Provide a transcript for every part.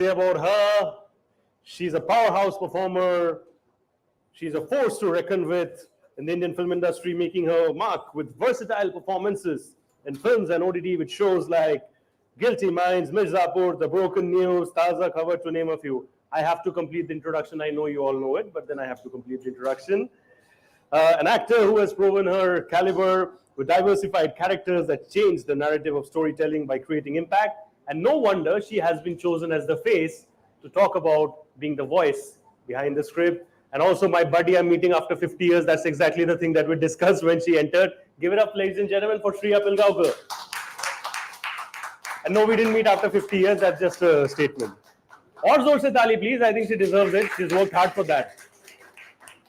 About her, she's a powerhouse performer. She's a force to reckon with in the Indian film industry, making her mark with versatile performances in films and OTT with shows like Guilty Minds, Mirzapur, The Broken News, Taza Cover, to name a few. I have to complete the introduction. I know you all know it, but then I have to complete the introduction. An actor who has proven her caliber with diversified characters that change the narrative of storytelling by creating impact. And no wonder she has been chosen as the face to talk about being the voice behind the script. And also my buddy I'm meeting after 50 years, that's exactly the thing that we discussed when she entered. Give it up, ladies and gentlemen, for Shriya Pilgaonkar. And no, we didn't meet after 50 years, that's just a statement. Or zor se tali, please, I think she deserves it. She's worked hard for that.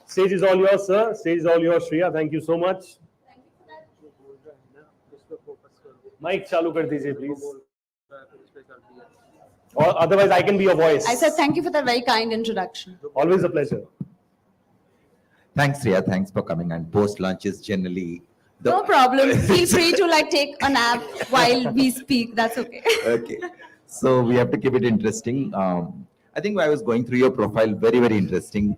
Stage is all yours, sir. Stage is all yours, Shriya. Thank you so much. Mic chalu kar dijiye, please. Or otherwise, I can be your voice. I said thank you for that very kind introduction. Always a pleasure. Thanks, Riya. Thanks for coming. And post lunch is generally No problem. Feel free to take a nap while we speak. That's okay. Okay. So we have to keep it interesting. I think I was going through your profile. Very, very interesting.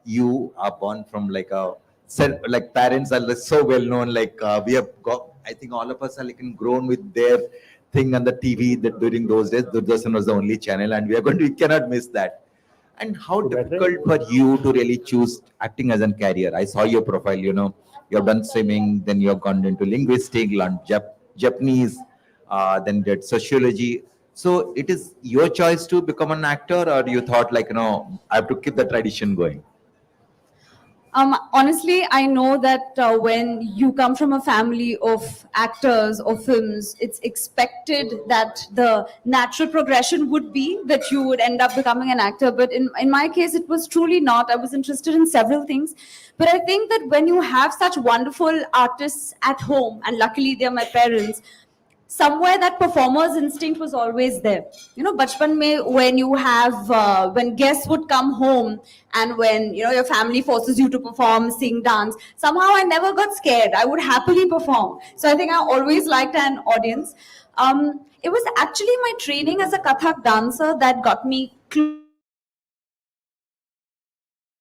You are born from parents are so well known. We have got. I think all of us are grown with their thing on the TV that during those days, Doordarshan was the only channel, and we cannot miss that. And how difficult for you to really choose acting as a career? I saw your profile, you have done swimming, then you have gone into linguistics, learned Japanese, then did sociology. So it is your choice to become an actor, or you thought I have to keep the tradition going? Honestly, I know that when you come from a family of actors or films, it's expected that the natural progression would be that you would end up becoming an actor. But in my case, it was truly not. I was interested in several things. But I think that when you have such wonderful artists at home, and luckily they're my parents, somewhere that performer's instinct was always there. Bachpan mein, when you have, when guests would come home and when, your family forces you to perform, sing, dance, somehow I never got scared. I would happily perform. So I think I always liked an audience. It was actually my training as a Kathak dancer that got me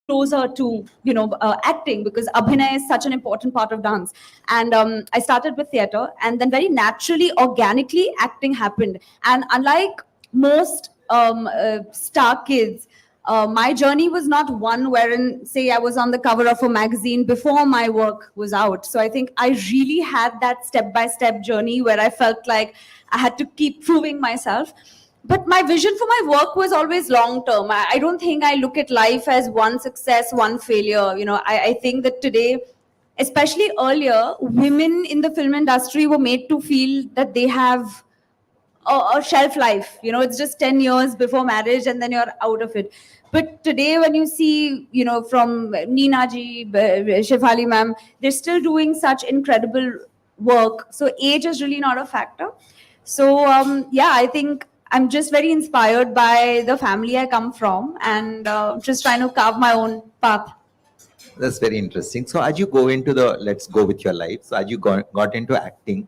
closer to acting, because abhinay is such an important part of dance. And I started with theater, and then very naturally, organically, acting happened. And unlike most star kids, my journey was not one wherein, say, I was on the cover of a magazine before my work was out. So I think I really had that step-by-step journey where I felt like I had to keep proving myself. But my vision for my work was always long-term. I don't think I look at life as one success, one failure. I think that today, especially earlier, women in the film industry were made to feel that they have a shelf life. It's just 10 years before marriage and then you're out of it. But today when you see, from Neena ji, Shefali ma'am, they're still doing such incredible work. So age is really not a factor. So I think I'm just very inspired by the family I come from, and just trying to carve my own path. That's very interesting. So as you go into let's go with your life. So as you got into acting,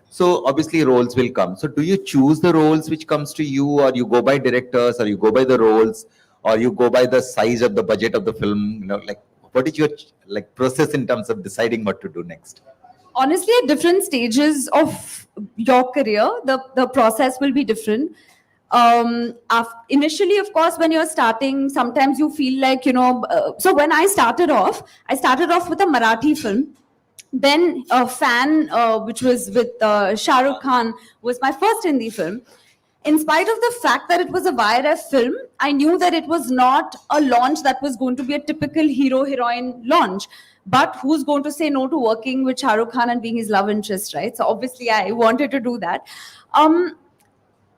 so obviously roles will come. So do you choose the roles which comes to you, or you go by directors, or you go by the roles, or you go by the size of the budget of the film? What is your process in terms of deciding what to do next? Honestly, at different stages of your career, the process will be different. Initially, of course, when you're starting, sometimes you feel like, so when I started off with a Marathi film. Then Fan, which was with Shah Rukh Khan, was my first Hindi film. In spite of the fact that it was a YRF film, I knew that it was not a launch that was going to be a typical hero-heroine launch. But who's going to say no to working with Shah Rukh Khan and being his love interest, right? So obviously I wanted to do that.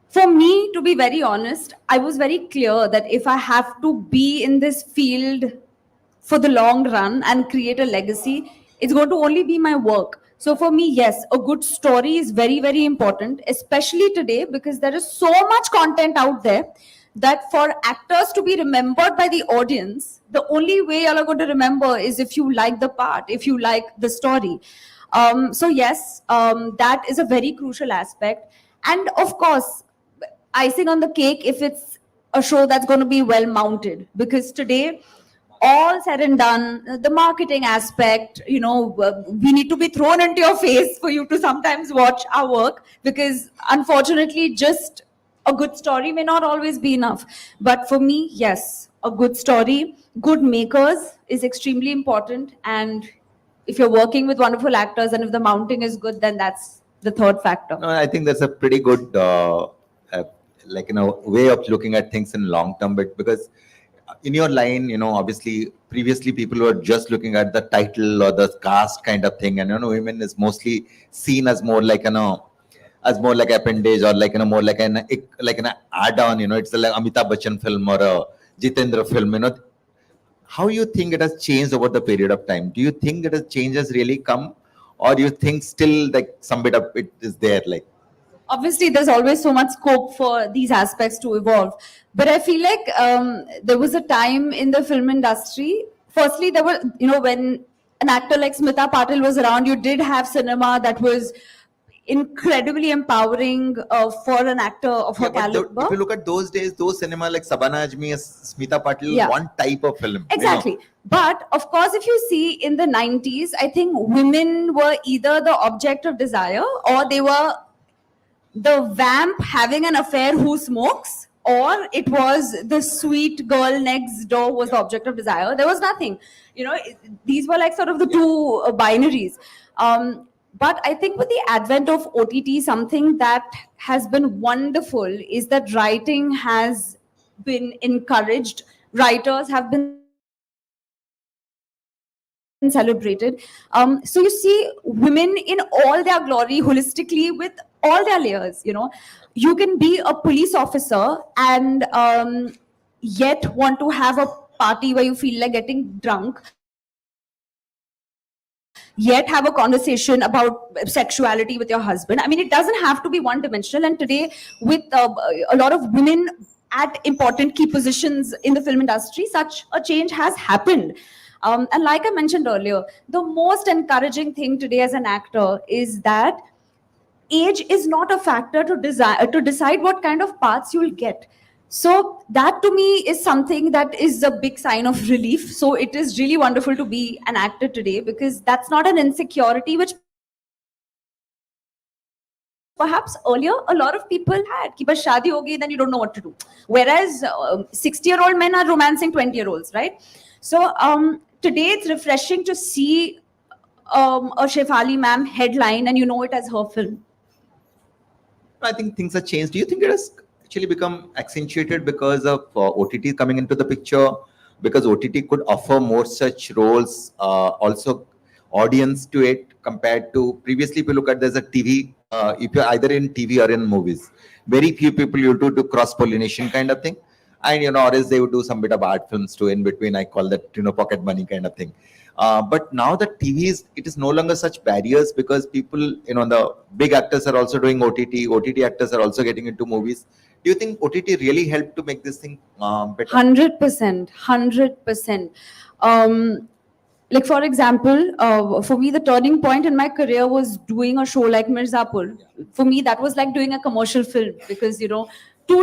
For me, to be very honest, I was very clear that if I have to be in this field for the long run and create a legacy, it's going to only be my work. So for me, yes, a good story is very, very important, especially today, because there is so much content out there that for actors to be remembered by the audience, the only way you're going to remember is if you like the part, if you like the story. So yes, that is a very crucial aspect. And of course, icing on the cake if it's a show that's going to be well mounted. Because today, all said and done, the marketing aspect, we need to be thrown into your face for you to sometimes watch our work, because unfortunately, just a good story may not always be enough. But for me, yes, a good story, good makers is extremely important. And if you're working with wonderful actors and if the mounting is good, then that's the third factor. No, I think that's a pretty good, way of looking at things in long term. But because in your line, obviously previously people were just looking at the title or the cast kind of thing, and women is mostly seen as more like as more like appendage, or like more like an add-on. It's like Amitabh Bachchan film or a Jitendra film. How you think it has changed over the period of time? Do you think that a change has really come, or do you think still like some bit of it is there? Like, Obviously there's always so much scope for these aspects to evolve, but I feel like there was a time in the film industry, firstly there were, when an actor like Smita Patil was around, you did have cinema that was incredibly empowering for an actor of her but caliber. if you look at those days, those cinema like Sabana Ajmi, Smita Patil, Yeah. one type of film. Exactly. But of course, if you see in the 90s, I think women were either the object of desire, or they were the vamp having an affair who smokes, or it was the sweet girl next door was the object of desire. There was nothing. These were like sort of the two binaries. But I think with the advent of OTT, something that has been wonderful is that writing has been encouraged. Writers have been celebrated. So you see women in all their glory, holistically, with all their layers. You can be a police officer and yet want to have a party where you feel like getting drunk, yet have a conversation about sexuality with your husband. I mean, it doesn't have to be one dimensional. And today, with a lot of women at important key positions in the film industry, such a change has happened. And like I mentioned earlier, the most encouraging thing today as an actor is that age is not a factor to decide what kind of paths you'll get. So that to me is something that is a big sign of relief. So it is really wonderful to be an actor today, because that's not an insecurity which perhaps earlier a lot of people had. Ki bas shaadi ho gayi, then you don't know what to do. Whereas 60-year-old men are romancing 20-year-olds, right? So today it's refreshing to see a Shefali ma'am headline and you know it as her film. I think things have changed. Do you think it has actually become accentuated because of OTT coming into the picture? Because OTT could offer more such roles, also audience to it compared to previously. If you look at, there's a TV, if you're either in TV or in movies, very few people you do cross pollination kind of thing. And or else they would do some bit of art films too in between. I call that pocket money kind of thing. But now the it is no longer such barriers, because people, the big actors are also doing OTT. OTT actors are also getting into movies. Do you think OTT really helped to make this thing better? 100%, 100%. Like for example, for me, the turning point in my career was doing a show like Mirzapur. For me, that was like doing a commercial film, because to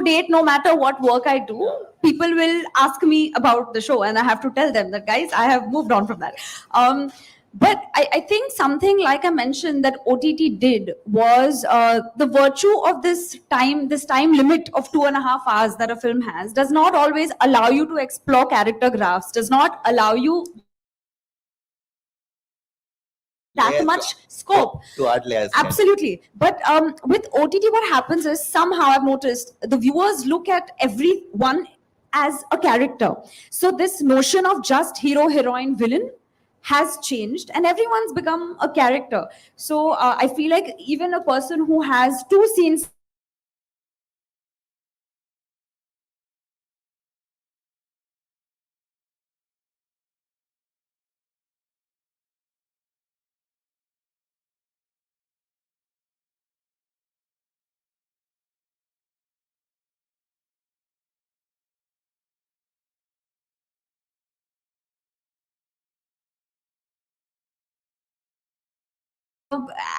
date, no matter what work I do, people will ask me about the show, and I have to tell them that, guys, I have moved on from that. But I think something like I mentioned that OTT did was the virtue of this time limit of 2.5 hours that a film has does not always allow you to explore character graphs, does not allow you that much scope to add layers. Absolutely. But with OTT, what happens is somehow I've noticed the viewers look at everyone as a character. So this notion of just hero, heroine, villain has changed, and everyone's become a character. So I feel like even a person who has 2 scenes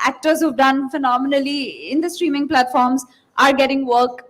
actors who've done phenomenally in the streaming platforms are getting work.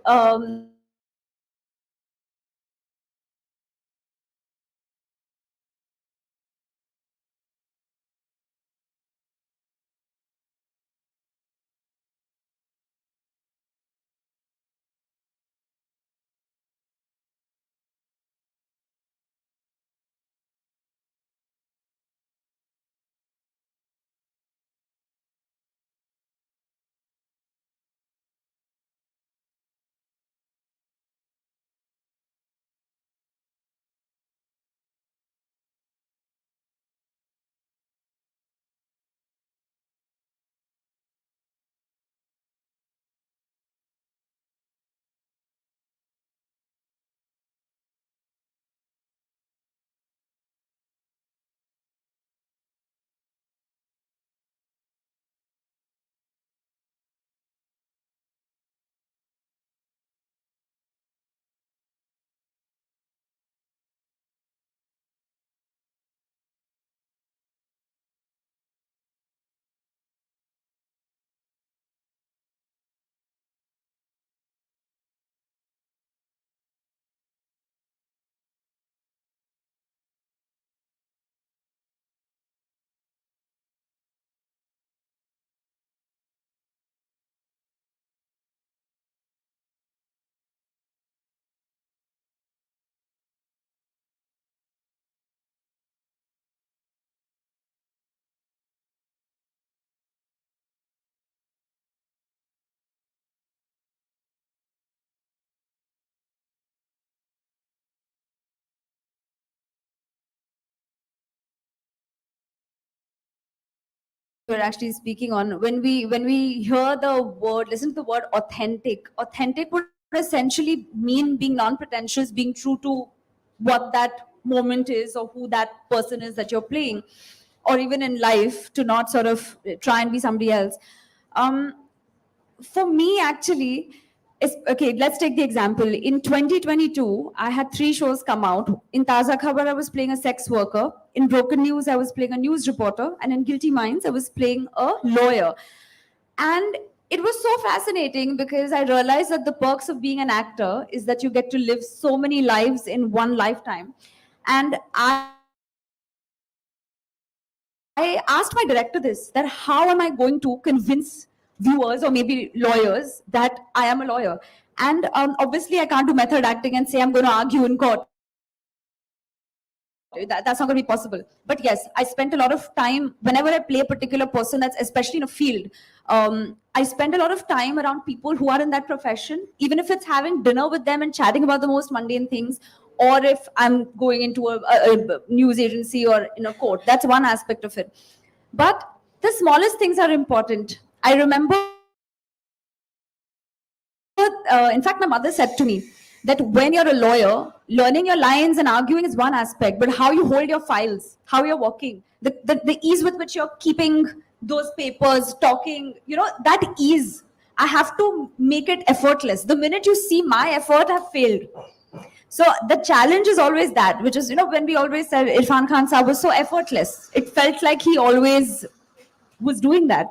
We're actually speaking on, when we hear the word, listen to the word authentic would essentially mean being non-pretentious, being true to what that moment is or who that person is that you're playing, or even in life, to not sort of try and be somebody else. um, for me, actually, is okay. Let's take the example. In 2022, I had three shows come out. In Taza Khabar, I was playing a sex worker. In Broken News, I was playing a news reporter. And in Guilty Minds, I was playing a lawyer. And it was so fascinating because I realized that the perks of being an actor is that you get to live so many lives in one lifetime. And I asked my director this, that how am I going to convince viewers or maybe lawyers that I am a lawyer? And obviously, I can't do method acting and say I'm going to argue in court. That's not going to be possible. But yes, I spent a lot of time whenever I play a particular person, that's especially in a field. I spend a lot of time around people who are in that profession, even if it's having dinner with them and chatting about the most mundane things, or if I'm going into a news agency or in a court. That's one aspect of it. But the smallest things are important. I remember, in fact, my mother said to me that when you're a lawyer, learning your lines and arguing is one aspect, but how you hold your files, how you're walking, the ease with which you're keeping those papers, talking, that ease, I have to make it effortless. The minute you see my effort, I've failed. So the challenge is always that, which is, when we always said Irfan Khan Saab was so effortless, it felt like he always was doing that.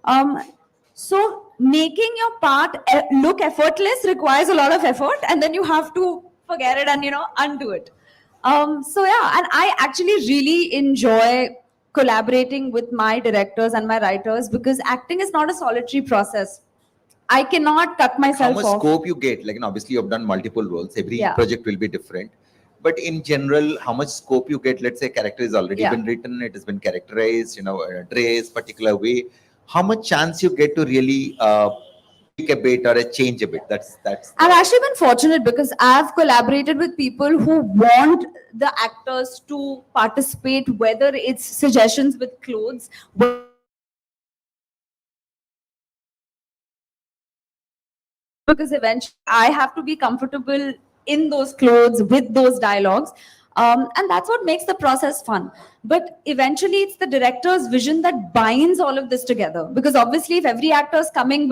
Um, so making your part look effortless requires a lot of effort, and then you have to forget it and undo it. So yeah, and I actually really enjoy collaborating with my directors and my writers because acting is not a solitary process. I cannot cut How myself much off. scope you get? Like, obviously, you've done multiple roles. Every Yeah. project will be different. But in general, how much scope you get? Let's say character has already Yeah. been written, it has been characterized, dressed particular way. How much chance you get to really tweak a bit or a change a bit? That's. I've actually been fortunate because I've collaborated with people who want the actors to participate, whether it's suggestions with clothes, because eventually I have to be comfortable in those clothes with those dialogues. And that's what makes the process fun. But eventually, it's the director's vision that binds all of this together. Because obviously, if every actor is coming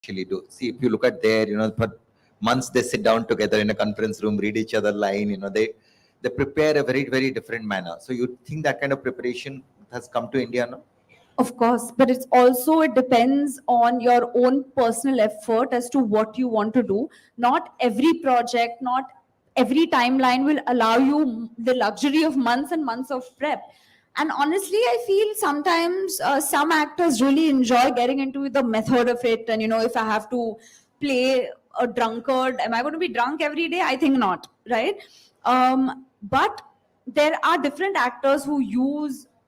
actually do. See, if you look at there, for months they sit down together in a conference room, read each other line, they prepare a very, very different manner. So you think that kind of preparation has come to India now? Of course, but it depends on your own personal effort as to what you want to do. Not every project, not every timeline will allow you the luxury of months and months of prep. And honestly, I feel sometimes some actors really enjoy getting into the method of it. And if I have to play a drunkard, am I going to be drunk every day? I think not, right? But there are different actors who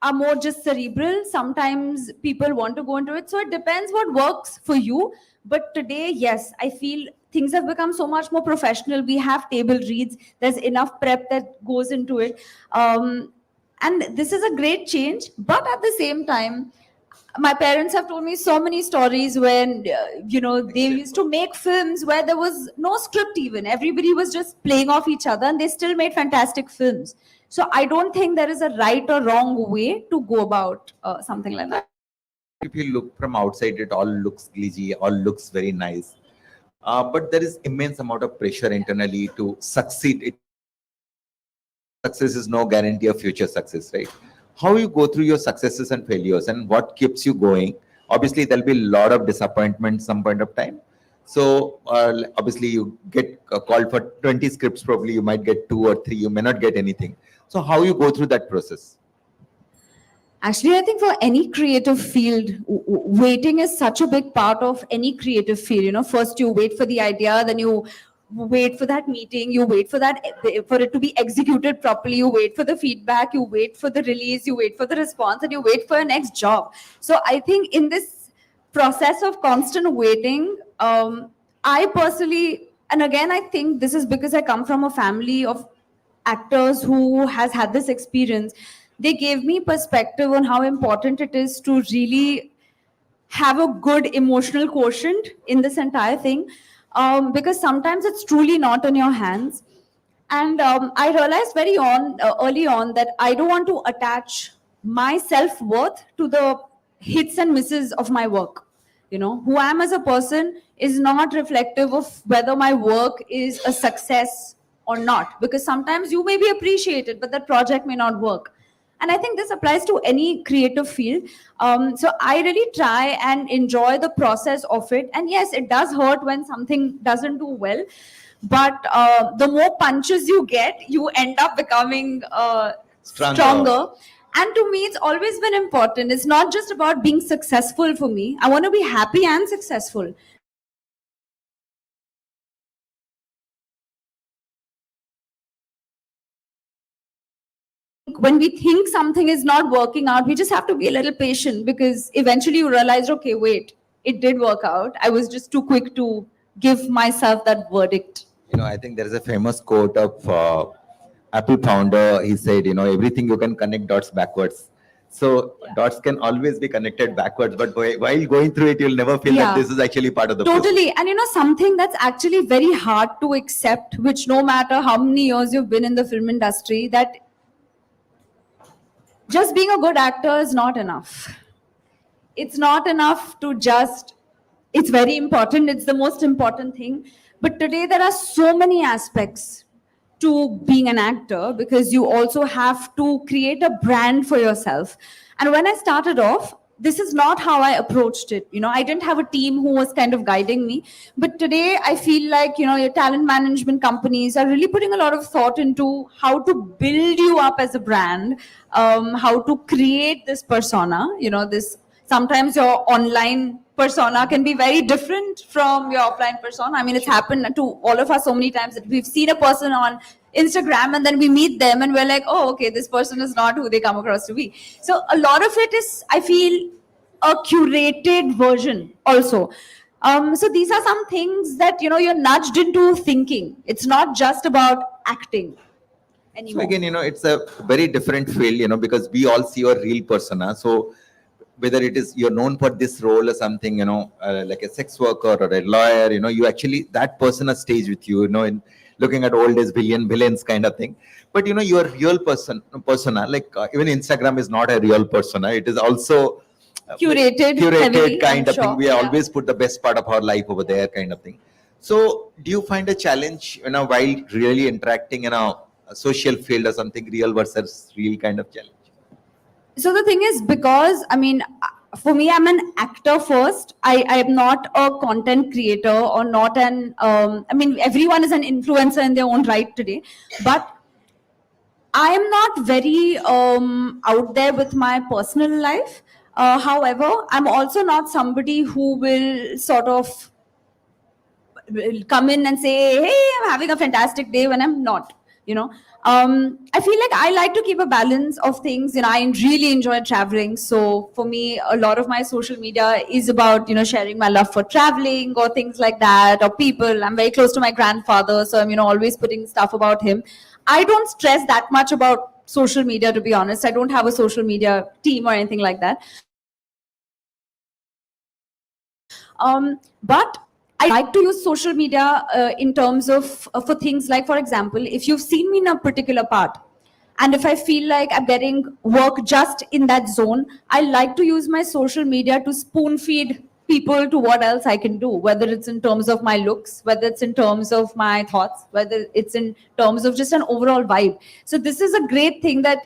are more just cerebral. Sometimes people want to go into it. So it depends what works for you. But today, yes, I feel things have become so much more professional. We have table reads. There's enough prep that goes into it. And this is a great change. But at the same time, my parents have told me so many stories when they used to make films where there was no script. Even everybody was just playing off each other, and they still made fantastic films. So I don't think there is a right or wrong way to go about something like that. If you look from outside, it all looks glitzy, all looks very nice. But there is immense amount of pressure internally to succeed. Success is no guarantee of future success, right? How you go through your successes and failures and what keeps you going? Obviously, there'll be a lot of disappointment some point of time. So obviously, you get called for 20 scripts, probably you might get 2 or 3, you may not get anything. So how you go through that process? Actually, I think for any creative field, waiting is such a big part of any creative field. First you wait for the idea, then you wait for that meeting, you wait for it to be executed properly, you wait for the feedback, you wait for the release, you wait for the response, and you wait for your next job. So I think in this process of constant waiting, I personally, and again, I think this is because I come from a family of actors who has had this experience. They gave me perspective on how important it is to really have a good emotional quotient in this entire thing, because sometimes it's truly not in your hands. And I realized very early on that I don't want to attach my self-worth to the hits and misses of my work. Who I am as a person is not reflective of whether my work is a success or not, because sometimes you may be appreciated, but that project may not work. And I think this applies to any creative field. So I really try and enjoy the process of it. And yes, it does hurt when something doesn't do well. But the more punches you get, you end up becoming stronger. And to me, it's always been important. It's not just about being successful for me. I want to be happy and successful. When we think something is not working out, we just have to be a little patient, because eventually you realize, okay, wait, it did work out. I was just too quick to give myself that verdict. I think there is a famous quote of Apple founder. He said, everything you can connect dots backwards. So dots can always be connected backwards, but while going through it, you'll never feel that this is actually part of the totally process. And something that's actually very hard to accept, which no matter how many years you've been in the film industry, that just being a good actor is not enough. It's not enough to just, it's very important, it's the most important thing. But today there are so many aspects to being an actor, because you also have to create a brand for yourself. And when I started off, this is not how I approached it. I didn't have a team who was kind of guiding me. But today I feel like, your talent management companies are really putting a lot of thought into how to build you up as a brand, how to create this persona, sometimes your online persona can be very different from your offline persona. I mean, it's happened to all of us so many times that we've seen a person on Instagram and then we meet them and we're like, oh, okay, this person is not who they come across to be. So a lot of it is, I feel, a curated version also. So these are some things that, you're nudged into thinking. It's not just about acting anymore. So again, it's a very different field, because we all see your real persona. So whether it is you're known for this role or something, like a sex worker or a lawyer, you actually, that persona stays with you, in looking at old days villains kind of thing. But your real persona, like even Instagram is not a real persona. It is also curated heavily, kind I'm of thing. sure. We Yeah. always put the best part of our life over there, kind of thing. So, do you find a challenge, while really interacting in a social field or something, real versus real kind of challenge? So the thing is, because I mean, for me, I'm an actor first. I am not a content creator or not an. I mean, everyone is an influencer in their own right today, but I am not very out there with my personal life. However, I'm also not somebody who will sort of will come in and say, hey, I'm having a fantastic day, when I'm not, you know. I feel like I like to keep a balance of things. I really enjoy traveling. So for me, a lot of my social media is about, sharing my love for traveling or things like that, or people. I'm very close to my grandfather. So I'm, always putting stuff about him. I don't stress that much about social media, to be honest. I don't have a social media team or anything like that. But I like to use social media in terms of for things like, for example, if you've seen me in a particular part, and if I feel like I'm getting work just in that zone, I like to use my social media to spoon feed people to what else I can do, whether it's in terms of my looks, whether it's in terms of my thoughts, whether it's in terms of just an overall vibe. So this is a great thing that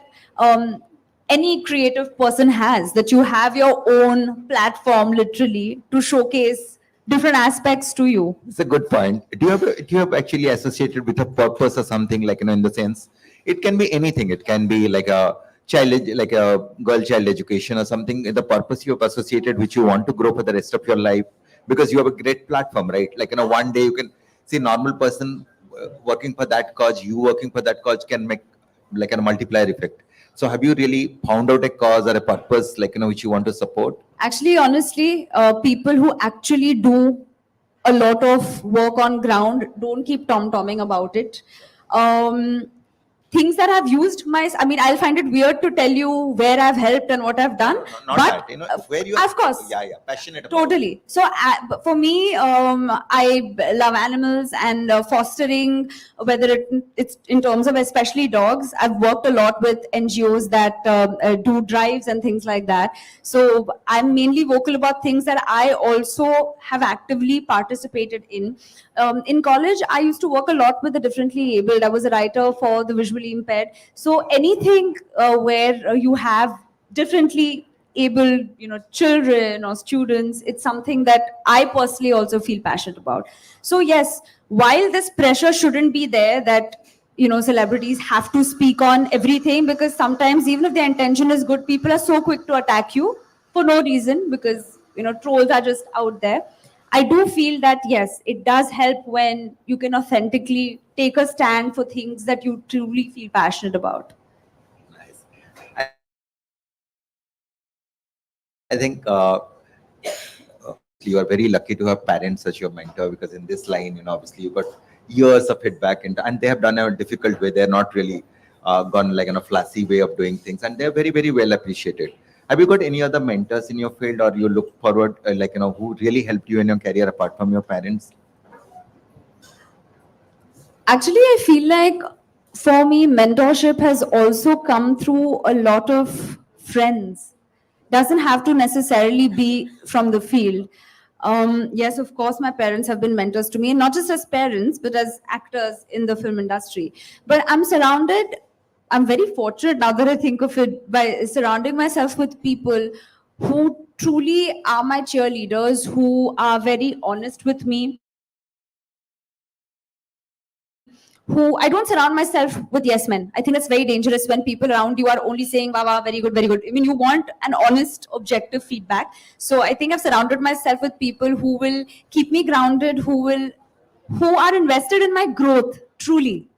any creative person has, that you have your own platform literally to showcase different aspects to you. It's a good point. Do you have actually associated with a purpose or something, like, in the sense, it can be anything. It can be like a like a girl child education or something. The purpose you have associated, which you want to grow for the rest of your life, because you have a great platform, right? Like, one day you can see normal person working for that cause, you working for that cause can make like a multiplier effect. So have you really found out a cause or a purpose, like, which you want to support? Actually, honestly, people who actually do a lot of work on ground don't keep tom-tomming about it. Um, Things that I've used I mean, I'll find it weird to tell you where I've helped and what I've done. No, not but that, where you are, of course, yeah, passionate about. totally. So for me, I love animals and fostering, whether it's in terms of especially dogs. I've worked a lot with NGOs that do drives and things like that. So I'm mainly vocal about things that I also have actively participated in. In college, I used to work a lot with the differently abled. I was a writer for the visually impaired. So anything where you have differently able, children or students, it's something that I personally also feel passionate about. So yes, while this pressure shouldn't be there that celebrities have to speak on everything, because sometimes even if their intention is good, people are so quick to attack you for no reason, because trolls are just out there. I do feel that yes, it does help when you can authentically take a stand for things that you truly feel passionate about. Nice. I think you are very lucky to have parents as your mentor, because in this line, obviously you got years of feedback, and they have done a difficult way. They're not really gone like in a flashy way of doing things, and they're very, very well appreciated. Have you got any other mentors in your field, or you look forward, who really helped you in your career apart from your parents? Actually, I feel like for me, mentorship has also come through a lot of friends. Doesn't have to necessarily be from the field. Yes, of course, my parents have been mentors to me, and not just as parents, but as actors in the film industry. But I'm very fortunate now that I think of it, by surrounding myself with people who truly are my cheerleaders, who are very honest with me, who I don't surround myself with yes men. I think that's very dangerous when people around you are only saying, wow, wow, very good, very good. I mean, you want an honest, objective feedback. So I think I've surrounded myself with people who will keep me grounded, who are invested in my growth, truly,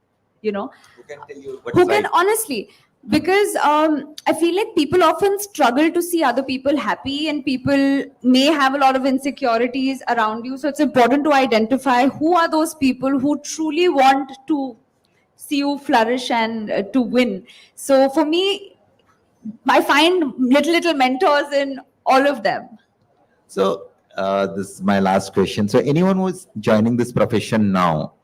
Who can tell you what's who can right? honestly, because I feel like people often struggle to see other people happy, and people may have a lot of insecurities around you. So it's important to identify who are those people who truly want to see you flourish and to win. So for me, I find little mentors in all of them. So this is my last question. So anyone who's joining this profession now,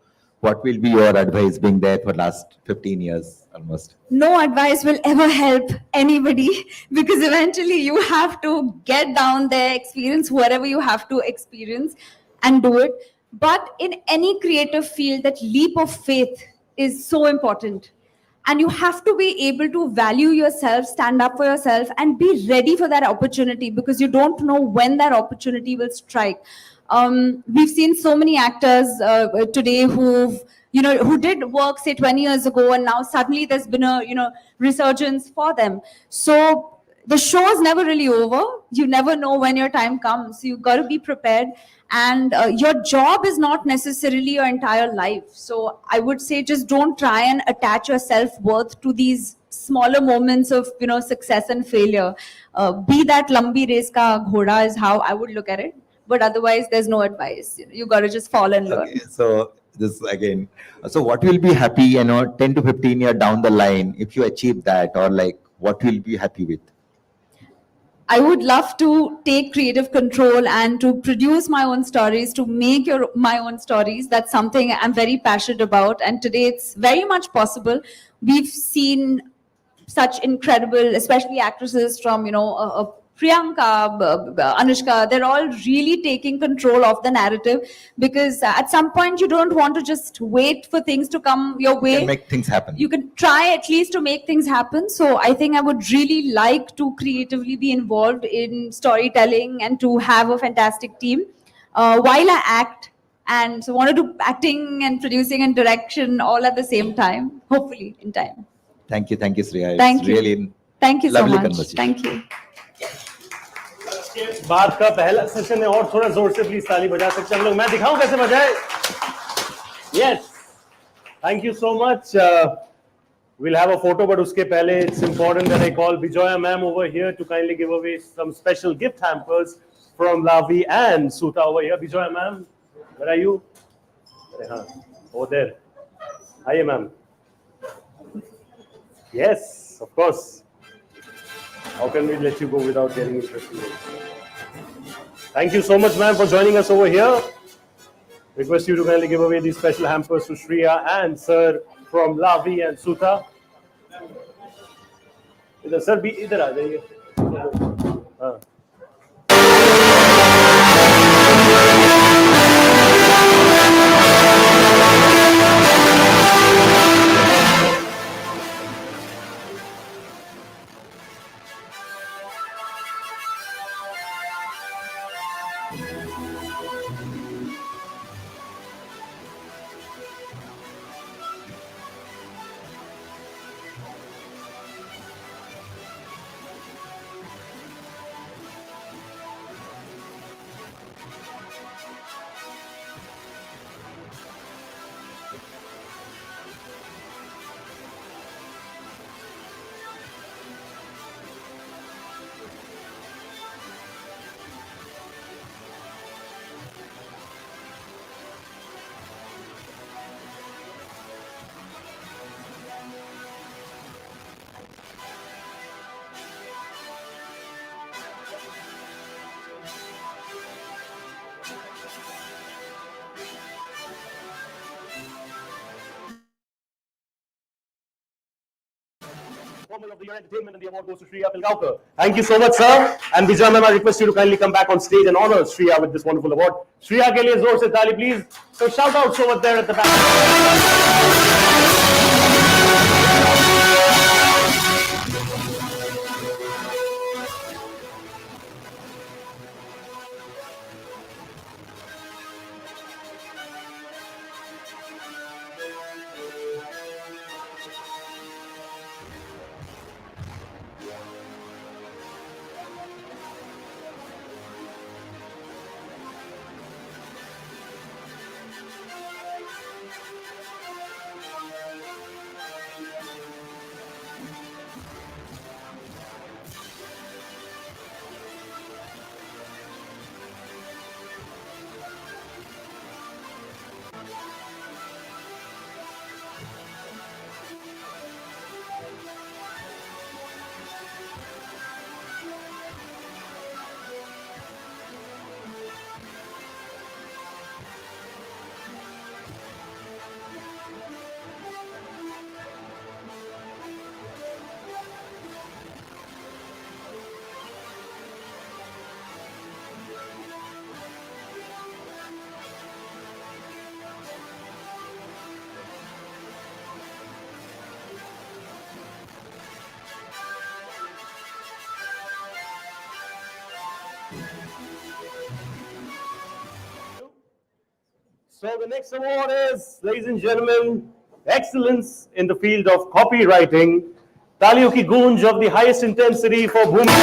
what will be your advice being there for last 15 years almost? No advice will ever help anybody because eventually you have to get down there, experience whatever you have to experience and do it. But in any creative field, that leap of faith is so important. And you have to be able to value yourself, stand up for yourself, and be ready for that opportunity because you don't know when that opportunity will strike. We've seen so many actors today who did work say 20 years ago, and now suddenly there's been a resurgence for them. So the show is never really over. You never know when your time comes. So you got to be prepared, and your job is not necessarily your entire life. So I would say just don't try and attach your self-worth to these smaller moments of success and failure. Be that lambi race ka ghoda is how I would look at it. But otherwise, there's no advice. You got to just fall and learn. Okay, so this again. So what will be happy, 10 to 15 year down the line if you achieve that, or like what will be happy with? I would love to take creative control and to produce my own stories, to make my own stories. That's something I'm very passionate about. And today it's very much possible. We've seen such incredible, especially actresses from, Priyanka, Anushka, they're all really taking control of the narrative because at some point you don't want to just wait for things to come your way. You can make things happen. You can try at least to make things happen. So I think I would really like to creatively be involved in storytelling and to have a fantastic team while I act. And so want to do acting and producing and direction all at the same time, hopefully in time. Thank you, Shreya. Thank It's you. really Thank you so lovely much. conversation. Thank you. बात का पहला session है और थोड़ा जोर से please ताली बजा सकते हैं हम लोग मैं दिखाऊं कैसे बजाए yes thank you so much we'll have a photo but uske pehle it's important that I call Bijoya ma'am over here to kindly give away some special gift hampers from Lavi and Suta over here. Bijoya ma'am, where are you? Over there. Hiya ma'am. Yes, of course. How can we let you go without getting interested? Thank you so much, ma'am, for joining us over here. Request you to kindly give away these special hampers to Shreya and Sir from Lavi and Suta. इधर sir भी इधर आ जाइए. हाँ. Formal of the Year Entertainment and the award goes to Shreya Pilgaonkar. Thank you so much, sir. And Vijay ma'am, I request you to kindly come back on stage and honor Shreya with this wonderful award. Shreya ke liye zor se taali, please. So shout outs over there at the back. So the next award is, ladies and gentlemen, excellence in the field of copywriting. तालियों की गूंज of the highest intensity for Bhumi.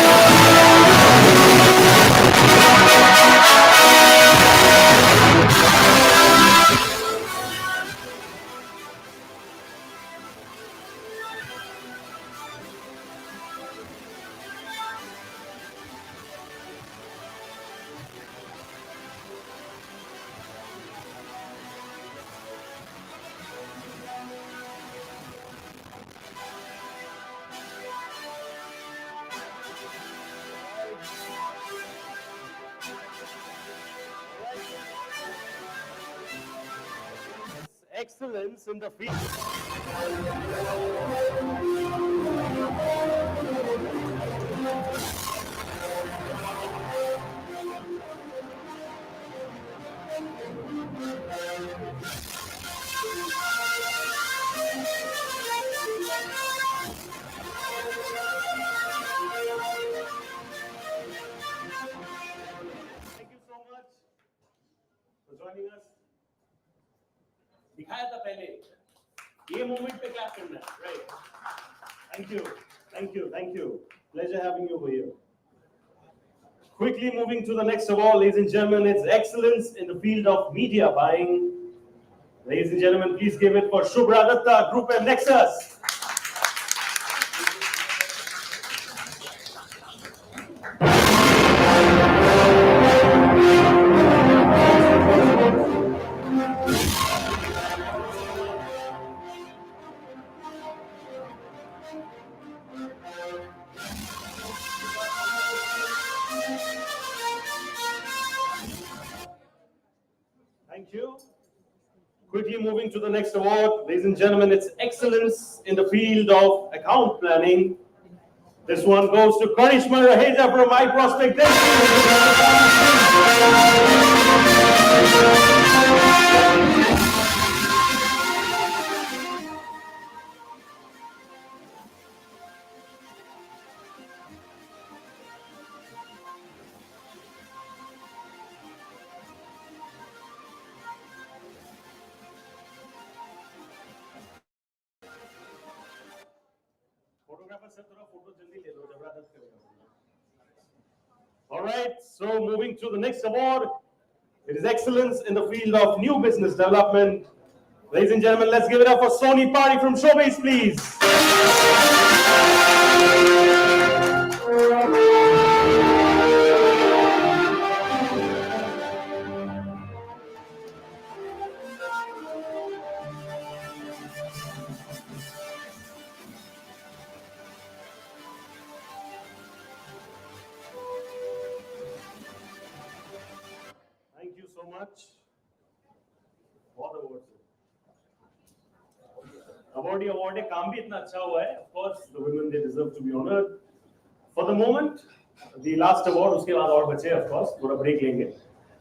Excellence in the field. Thank you so much for joining us. दिखाया था पहले ये moment पे clap करना है, right? Thank you, thank you, thank you. Pleasure having you over here. Quickly moving to the next award, ladies and gentlemen, it's excellence in the field of media buying. Ladies and gentlemen, please give it for Shubhra Datta, Group M Nexus. Thank you. Quickly moving to the next award, ladies and gentlemen, it's excellence in the field of account planning. This one goes to Karishma Raheja from My Prospect. All right, so moving to the next award, it is excellence in the field of new business development. Ladies and gentlemen, let's give it up for Sony Party from Showbase, please. Thank you so much. बहुत awards हैं. Award है, काम भी इतना अच्छा हुआ है. Of course, the women, they deserve to be honored. For the moment, the last award, उसके बाद और बचे, of course, थोड़ा break लेंगे.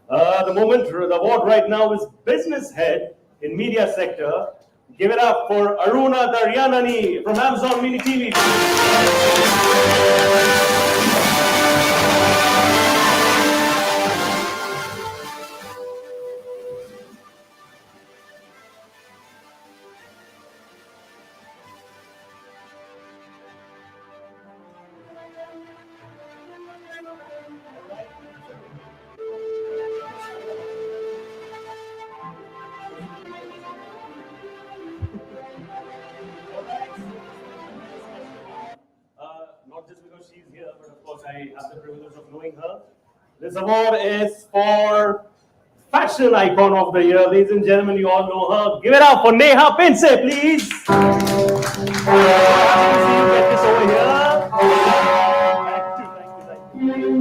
The award right now is Business Head in Media Sector. Give it up for Aruna Daryanani from Amazon Mini TV. Not just because she's here, but of course I have the privilege of knowing her. This award is for Fashion Icon of the Year. Ladies and gentlemen, you all know her. Give it up for Neha Pince, please. Get this over here. Thank you.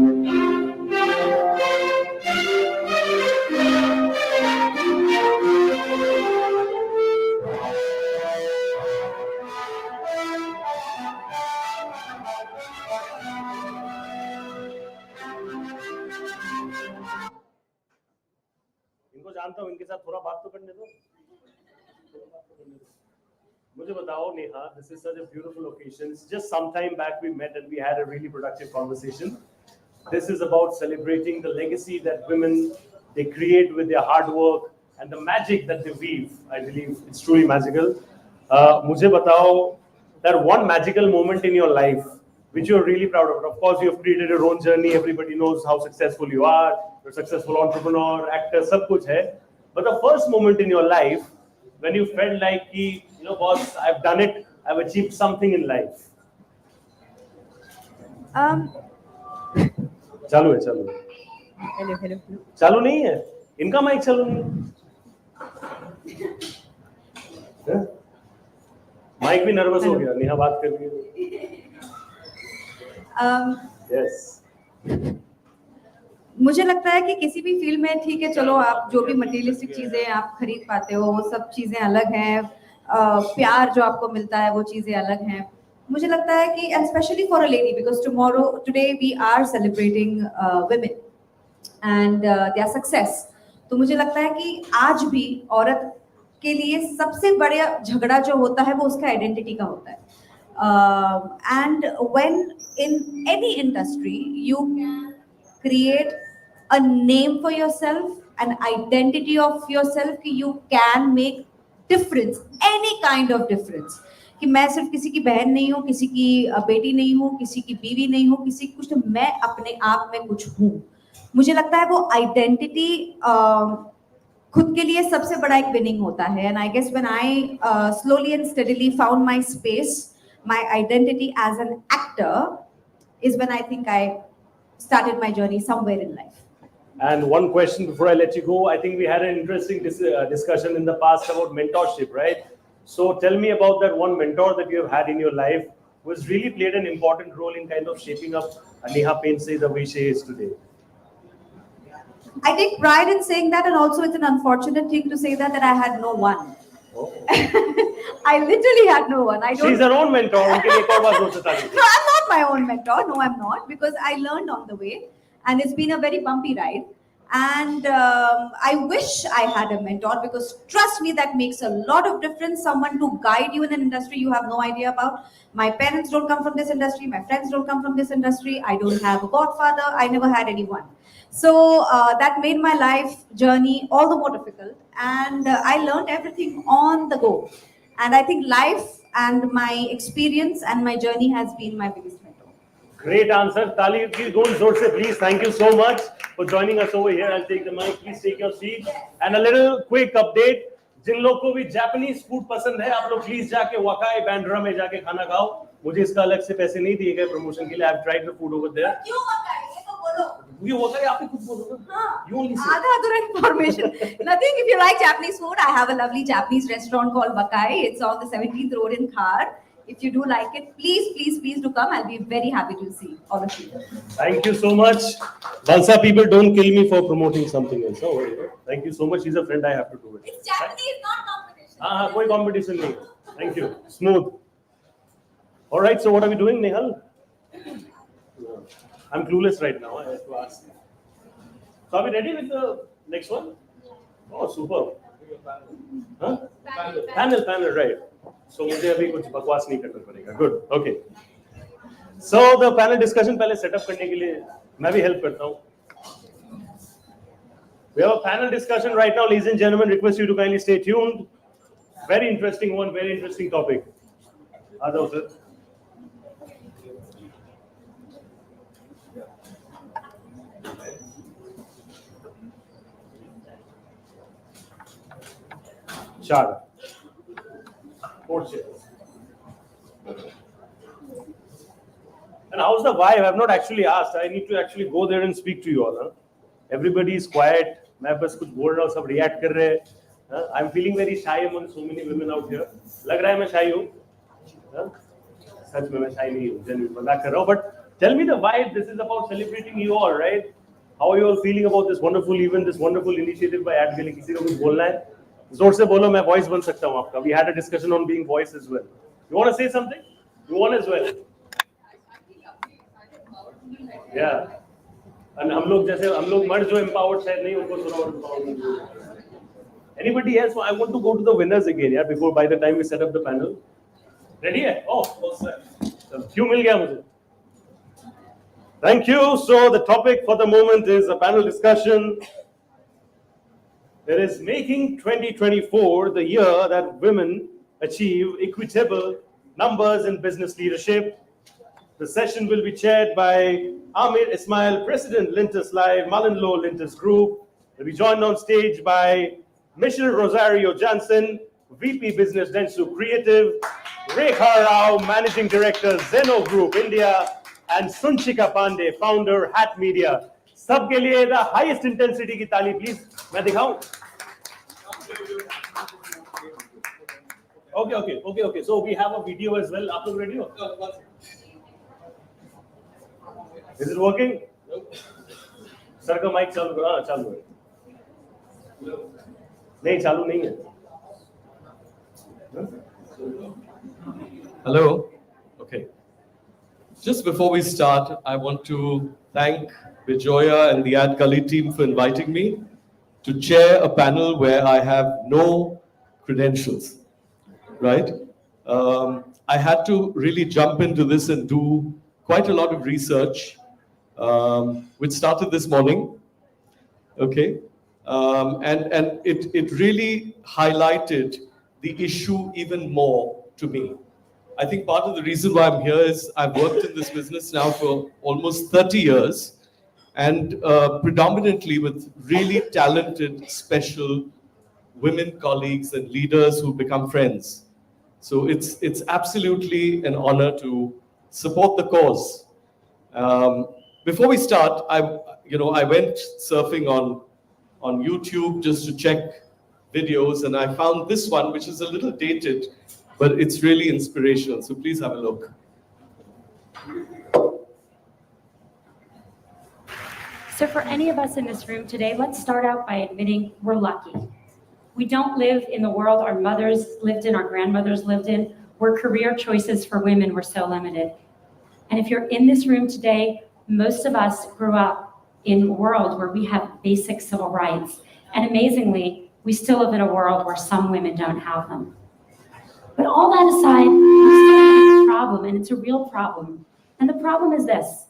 इनको जानता हूँ, इनके साथ थोड़ा बात तो करने दो. मुझे बताओ Neha, this is such a beautiful occasion. Just some time back we met and we had a really productive conversation. This is about celebrating the legacy that women they create with their hard work and the magic that they weave. I believe it's truly magical. मुझे बताओ that one magical moment in your life which you're really proud of. Of course, you have created your own journey. Everybody knows how successful you are. You're a successful entrepreneur, actor, सब कुछ है. But the first moment in your life when you felt like, you know, boss, I've done it. I've achieved something in life. चालू है चालू है Hello. चालू नहीं है इनका माइक चालू नहीं है माइक भी नर्वस हो गया नेहा बात कर रही है यस मुझे लगता है कि किसी भी फील्ड में ठीक है चलो आप जो भी मटेरियलिस्टिक चीजें आप खरीद पाते हो वो सब चीजें अलग हैं प्यार जो आपको मिलता है वो चीजें अलग हैं मुझे लगता है कि and specially for a lady because today we are celebrating women and their success तो मुझे लगता है कि आज भी औरत के लिए सबसे बड़ा झगड़ा जो होता है वो उसका आइडेंटिटी का होता है and when in any industry you create a name for yourself, an identity of yourself कि you can make difference, any kind of difference. कि मैं सिर्फ किसी की बहन नहीं हूँ, किसी की बेटी नहीं हूँ, किसी की बीवी नहीं हूँ, किसी कुछ नहीं, मैं अपने आप में कुछ हूँ. मुझे लगता है वो आइडेंटिटी खुद के लिए सबसे बड़ा एक विनिंग होता है. And I guess when I slowly and steadily found my space, my identity as an actor is when I think I started my journey somewhere in life. And one question before I let you go, I think we had an interesting discussion in the past about mentorship, right? So tell me about that one mentor that you have had in your life who has really played an important role in kind of shaping up Neha Pensey the way she is today. I take pride in saying that, and also it's an unfortunate thing to say that I had no one. Oh. I literally had no one. I don't. She's her own mentor. उनके लिए एक और बात सोचता था. No, I'm not my own mentor. No, I'm not, because I learned on the way, and it's been a very bumpy ride. And I wish I had a mentor, because trust me, that makes a lot of difference. Someone to guide you in an industry you have no idea about. My parents don't come from this industry. My friends don't come from this industry. I don't have a godfather. I never had anyone. So that made my life journey all the more difficult. And I learned everything on the go. And I think life and my experience and my journey has been my biggest mentor. Great answer. Tali, please don't zor se, please. Thank you so much for joining us over here. I'll take the mic. Please take your seat. And a little quick update. जिन लोग को भी Japanese food पसंद है आप लोग please जाके वकाई बैंड्रा में जाके खाना खाओ. मुझे इसका अलग से पैसे नहीं दिए गए प्रमोशन के लिए. I've tried the food over there. क्यों वकाई? ये तो बोलो. ये वकाई आप ही खुद बोलो ना. You only say. आधा अधूरा information. Nothing. If you like Japanese food, I have a lovely Japanese restaurant called Wakai. It's on the 17th Road in Khar. If you do like it, please do come. I'll be very happy to see all of you. Thank you so much. Valsa people, don't kill me for promoting something else. Oh, thank you so much. He's a friend. I have to do it. It's Japanese, not competition. हाँ कोई competition नहीं. Thank you. Smooth. All right. So what are we doing, Nehal? I'm clueless right now. I have to ask. So are we ready with the next one? Oh, super. Huh? Panel, right. So मुझे अभी कुछ बकवास नहीं करना पड़ेगा. Good. Okay. So the panel discussion पहले setup करने के लिए मैं भी help करता हूँ. We have a panel discussion right now, ladies and gentlemen. Request you to kindly stay tuned. Very interesting one, very interesting topic. Adao sir. Char. 4 chairs. And how's the vibe? I've not actually asked. I need to actually go there and speak to you all. Huh? Everybody is quiet. मैं बस कुछ बोल रहा हूँ, सब react कर रहे हैं. I'm feeling very shy among so many women out here. लग रहा है मैं shy हूँ. सच में मैं shy नहीं हूँ. Genuine मजाक कर रहा हूँ. But tell me the vibe. This is about celebrating you all, right? How are you all feeling about this wonderful event, this wonderful initiative by AdGally? किसी को कुछ बोलना है? जोर से बोलो, मैं voice बन सकता हूँ आपका. We had a discussion on being voice as well. You want to say something? You want as well? Yeah. And हम लोग मर्द जो empowered शायद नहीं उनको थोड़ा और empowered. Anybody else? I want to go to the winners again, yeah. Before by the time we set up the panel. Ready है? Oh, sir. क्यों मिल गया मुझे? Thank you. So the topic for the moment is a panel discussion. It is making 2024 the year that women achieve equitable numbers in business leadership. The session will be chaired by Amir Ismail, President, Lintus Live, Mullen-Lowe Lintus Group. Will be joined on stage by Michelle Rosario Johnson, VP Business Dentsu Creative, Rekha Rao, Managing Director, Zeno Group India, and Sunchika Pandey, Founder, Hat Media. सबके लिए the highest intensity की ताली please. मैं दिखाऊं? Okay. So we have a video as well. आप लोग ready हो? Is it working? Sir का माइक चालू करो. हाँ चालू है. नहीं चालू नहीं है. Hello. Okay. Just before we start, I want to thank Bijoya and the Ad Gully team for inviting me to chair a panel where I have no credentials, right? I had to really jump into this and do quite a lot of research, which started this morning, okay? And it really highlighted the issue even more to me. I think part of the reason why I'm here is I've worked in this business now for almost 30 years, and predominantly with really talented, special women colleagues and leaders who become friends. So it's absolutely an honor to support the cause. Before we start, I went surfing on YouTube just to check videos, and I found this one, which is a little dated, but it's really inspirational. So please have a look. So for any of us in this room today, let's start out by admitting we're lucky. We don't live in the world our mothers lived in, our grandmothers lived in, where career choices for women were so limited. And if you're in this room today, most of us grew up in a world where we have basic civil rights. And amazingly, we still live in a world where some women don't have them. But all that aside, we still have a problem, and it's a real problem. And the problem is this: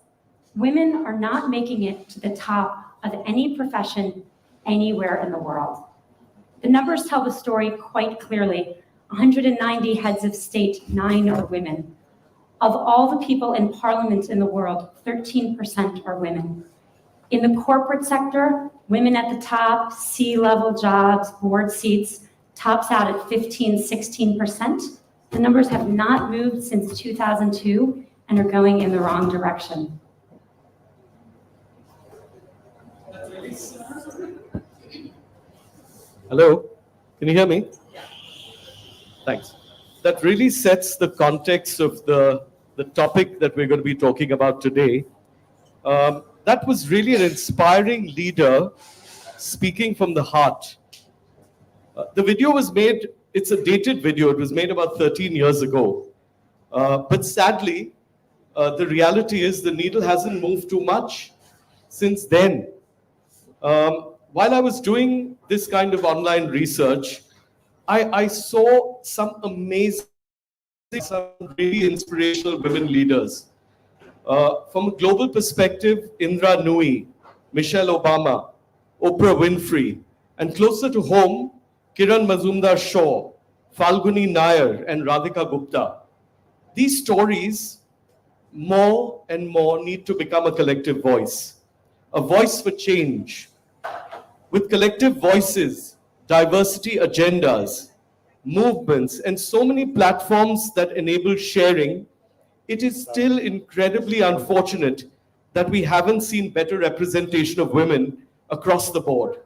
women are not making it to the top of any profession anywhere in the world. The numbers tell the story quite clearly. 190 heads of state, 9 are women. Of all the people in parliament in the world, 13% are women. In the corporate sector, women at the top, C-level jobs, board seats, tops out at 15-16%. The numbers have not moved since 2002 and are going in the wrong direction. Hello, can you hear me? Thanks. That really sets the context of the topic that we're going to be talking about today. That was really an inspiring leader speaking from the heart. The video was made, it's a dated video, it was made about 13 years ago. But sadly, the reality is the needle hasn't moved too much since then. While I was doing this kind of online research, I saw some amazing, some really inspirational women leaders. From a global perspective, Indra Nooyi, Michelle Obama, Oprah Winfrey, and closer to home, Kiran Mazumdar-Shaw, Falguni Nair, and Radhika Gupta. These stories, more and more, need to become a collective voice, a voice for change. With collective voices, diversity agendas, movements, and so many platforms that enable sharing, it is still incredibly unfortunate that we haven't seen better representation of women across the board.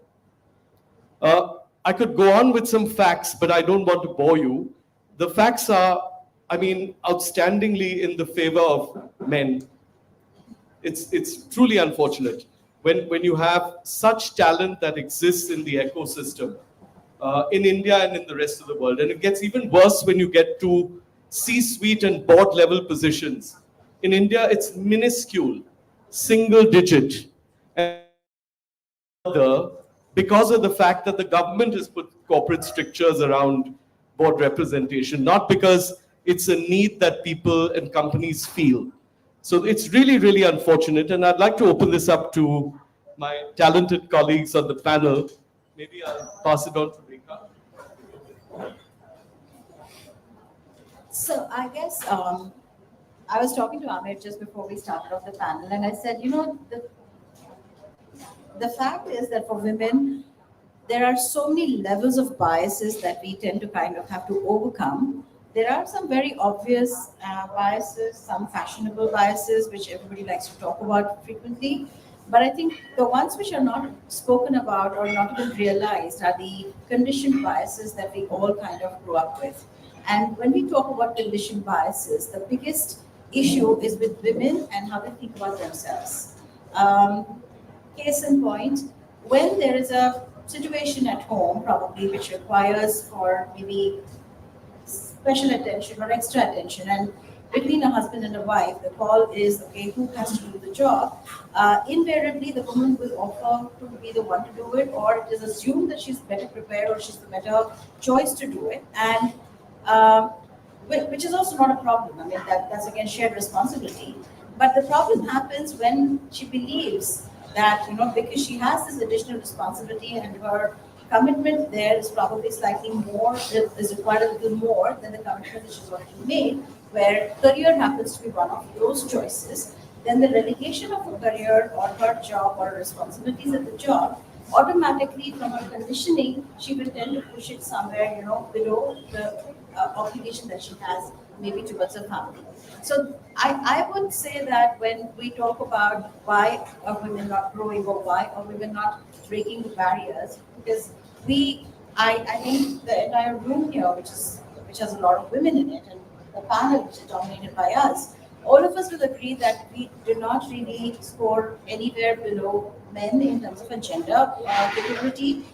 I could go on with some facts, but I don't want to bore you. The facts are, outstandingly in the favor of men. It's truly unfortunate when you have such talent that exists in the ecosystem in India and in the rest of the world. And it gets even worse when you get to C-suite and board level positions. In India, it's minuscule, single digit. And because of the fact that the government has put corporate strictures around board representation, not because it's a need that people and companies feel. So it's really, really unfortunate. And I'd like to open this up to my talented colleagues on the panel. Maybe I'll pass it on to Rekha. So I guess I was talking to Amit just before we started off the panel, and I said, the fact is that for women, there are so many levels of biases that we tend to kind of have to overcome. There are some very obvious biases, some fashionable biases, which everybody likes to talk about frequently. But I think the ones which are not spoken about or not even realized are the conditioned biases that we all kind of grew up with. And when we talk about conditioned biases, the biggest issue is with women and how they think about themselves. Case in point, when there is a situation at home, probably which requires for maybe special attention or extra attention, and between a husband and a wife, the call is okay, who has to do the job? Invariably, the woman will offer to be the one to do it, or it is assumed that she's better prepared or she's the better choice to do it, and which is also not a problem. I mean, that's again shared responsibility. But the problem happens when she believes that, because she has this additional responsibility and her commitment there is probably slightly more, is required a little more than the commitment that she's already made, where career happens to be one of those choices, then the relegation of a career or her job or responsibilities at the job, automatically from her conditioning, she will tend to push it somewhere, below the obligation that she has maybe towards her family. So I would say that when we talk about why are women not growing or why are women not breaking the barriers, because I think the entire room here, which has a lot of women in it, and the panel which is dominated by us, all of us will agree that we do not really score anywhere below men in terms of a gender capability.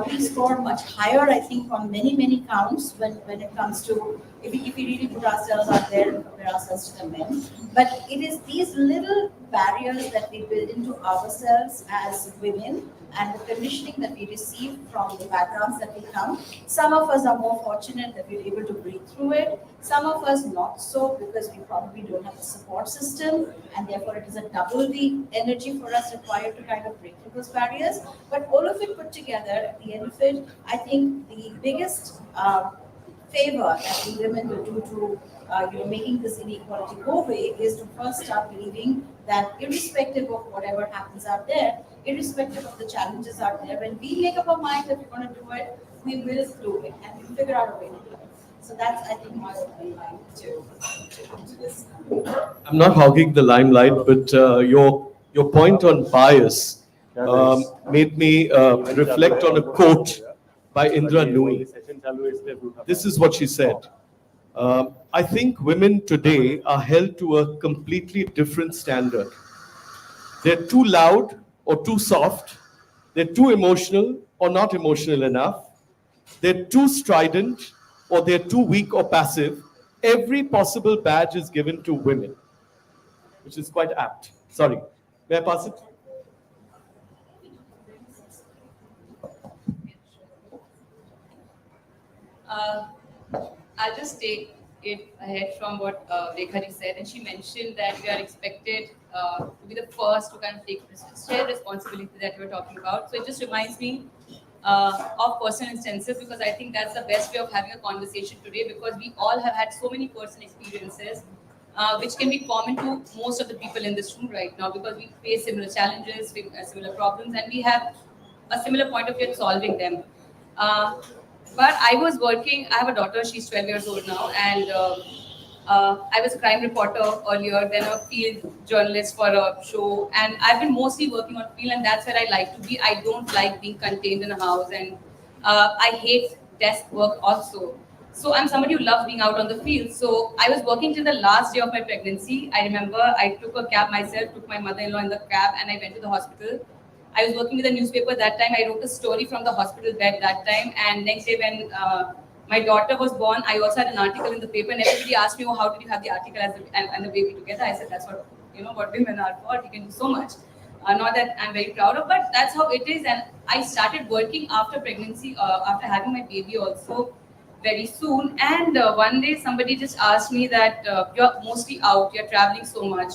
We score much higher, I think, on many counts when it comes to if we really put ourselves out there and compare ourselves to the men. But it is these little barriers that we build into ourselves as women and the conditioning that we receive from the backgrounds that we come. Some of us are more fortunate that we're able to break through it. Some of us not so, because we probably don't have a support system, and therefore it is a double the energy for us required to kind of break through those barriers. But all of it put together, at the end of it, I think the biggest favor that we women will do to making this inequality go away is to first start believing that irrespective of whatever happens out there, irrespective of the challenges out there, when we make up our mind that we're going to do it, we will do it and we'll figure out a way to do it. So that's, I think, my opening line to this. I'm not hogging the limelight, but your point on bias made me reflect on a quote by Indra Nui. This is what she said. I think women today are held to a completely different standard. They're too loud or too soft. They're too emotional or not emotional enough. They're too strident or they're too weak or passive. Every possible badge is given to women, which is quite apt. Sorry. May I pass it? I'll just take it ahead from what Rekha said, and she mentioned that we are expected to be the first to kind of take share responsibility that we were talking about. So it just reminds me of personal instances, because I think that's the best way of having a conversation today, because we all have had so many personal experiences which can be common to most of the people in this room right now, because we face similar challenges, similar problems, and we have a similar point of view in solving them. But I was working, I have a daughter, she's 12 years old now, and I was a crime reporter earlier, then a field journalist for a show, and I've been mostly working on field, and that's where I like to be. I don't like being contained in a house, and I hate desk work also. So I'm somebody who loves being out on the field. So I was working till the last day of my pregnancy. I remember I took a cab myself, took my mother-in-law in the cab, and I went to the hospital. I was working with a newspaper that time. I wrote a story from the hospital bed that time. And next day when my daughter was born, I also had an article in the paper. And everybody asked me, oh, how did you have the article and the baby together? I said, that's what, what women are for. We can do so much. Not that I'm very proud of, but that's how it is. And I started working after pregnancy, after having my baby also, very soon. And one day somebody just asked me that you're mostly out, you're traveling so much,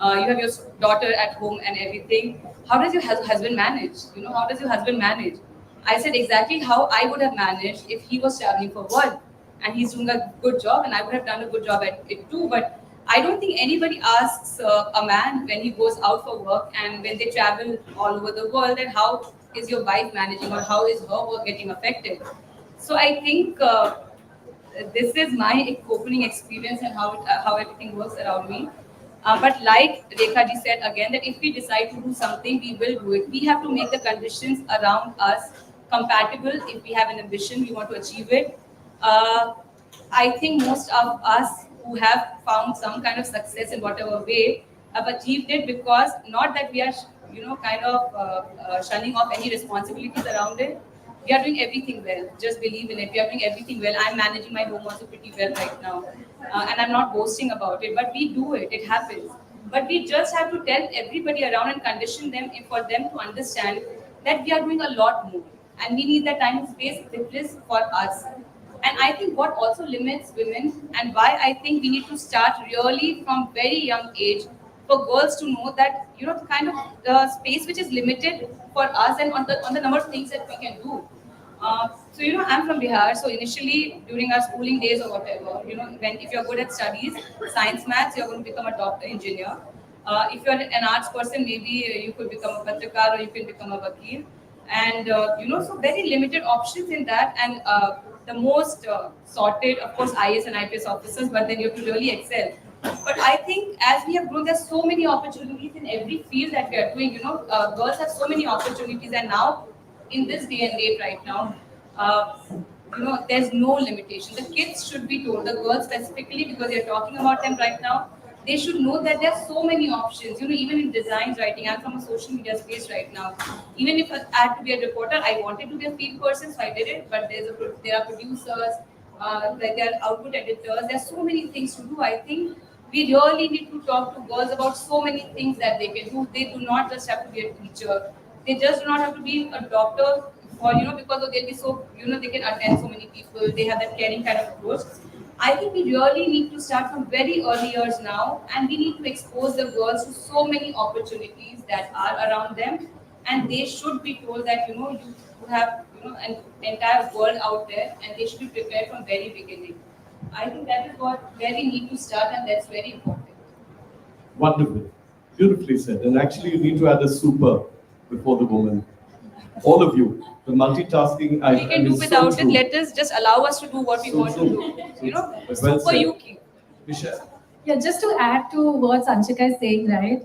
you have your daughter at home and everything. How does your husband manage? How does your husband manage? I said exactly how I would have managed if he was traveling for work, and he's doing a good job, and I would have done a good job at it too. But I don't think anybody asks a man when he goes out for work and when they travel all over the world that how is your wife managing or how is her work getting affected. So I think this is my opening experience and how everything works around me. But like Rekha ji said again, that if we decide to do something, we will do it. We have to make the conditions around us compatible. If we have an ambition, we want to achieve it. Uh, I think most of us who have found some kind of success in whatever way have achieved it because not that we are, kind of shunning off any responsibilities around it. We are doing everything well. Just believe in it. We are doing everything well. I'm managing my home also pretty well right now, and I'm not boasting about it. But we do it. It happens. But we just have to tell everybody around and condition them for them to understand that we are doing a lot more, and we need that time and space difference for us. And I think what also limits women and why I think we need to start really from very young age for girls to know that, the kind of space which is limited for us and on the number of things that we can do. I'm from Bihar. So initially during our schooling days or whatever, if you're good at studies, science, maths, you're going to become a doctor, engineer. If you're an arts person, maybe you could become a patrikar or you can become a vakil. And so very limited options in that. And the most sorted, of course, IAS and IPS officers, but then you have to really excel. But I think as we have grown, there's so many opportunities in every field that we are doing. Girls have so many opportunities, and now in this day and date right now, there's no limitation. The kids should be told, the girls specifically, because you're talking about them right now, they should know that there are so many options. Even in designs writing, I'm from a social media space right now. Even if I had to be a reporter, I wanted to be a field person, so I did it. But there are producers, there are output editors. There are so many things to do. I think we really need to talk to girls about so many things that they can do. They do not just have to be a teacher. They just do not have to be a doctor, or because they'll be so they can attend so many people. They have that caring kind of approach. I think we really need to start from very early years now, and we need to expose the girls to so many opportunities that are around them, and they should be told that you have an entire world out there, and they should be prepared from very beginning. I think that is where we need to start, and that's very important. Wonderful. Beautifully said. And actually, you need to add a super before the woman. All of you. The multitasking, We can do without it. Let us just allow us to do what we want to do. Well Super said. you keep. Michelle. Yeah, just to add to what Sanchika is saying, right?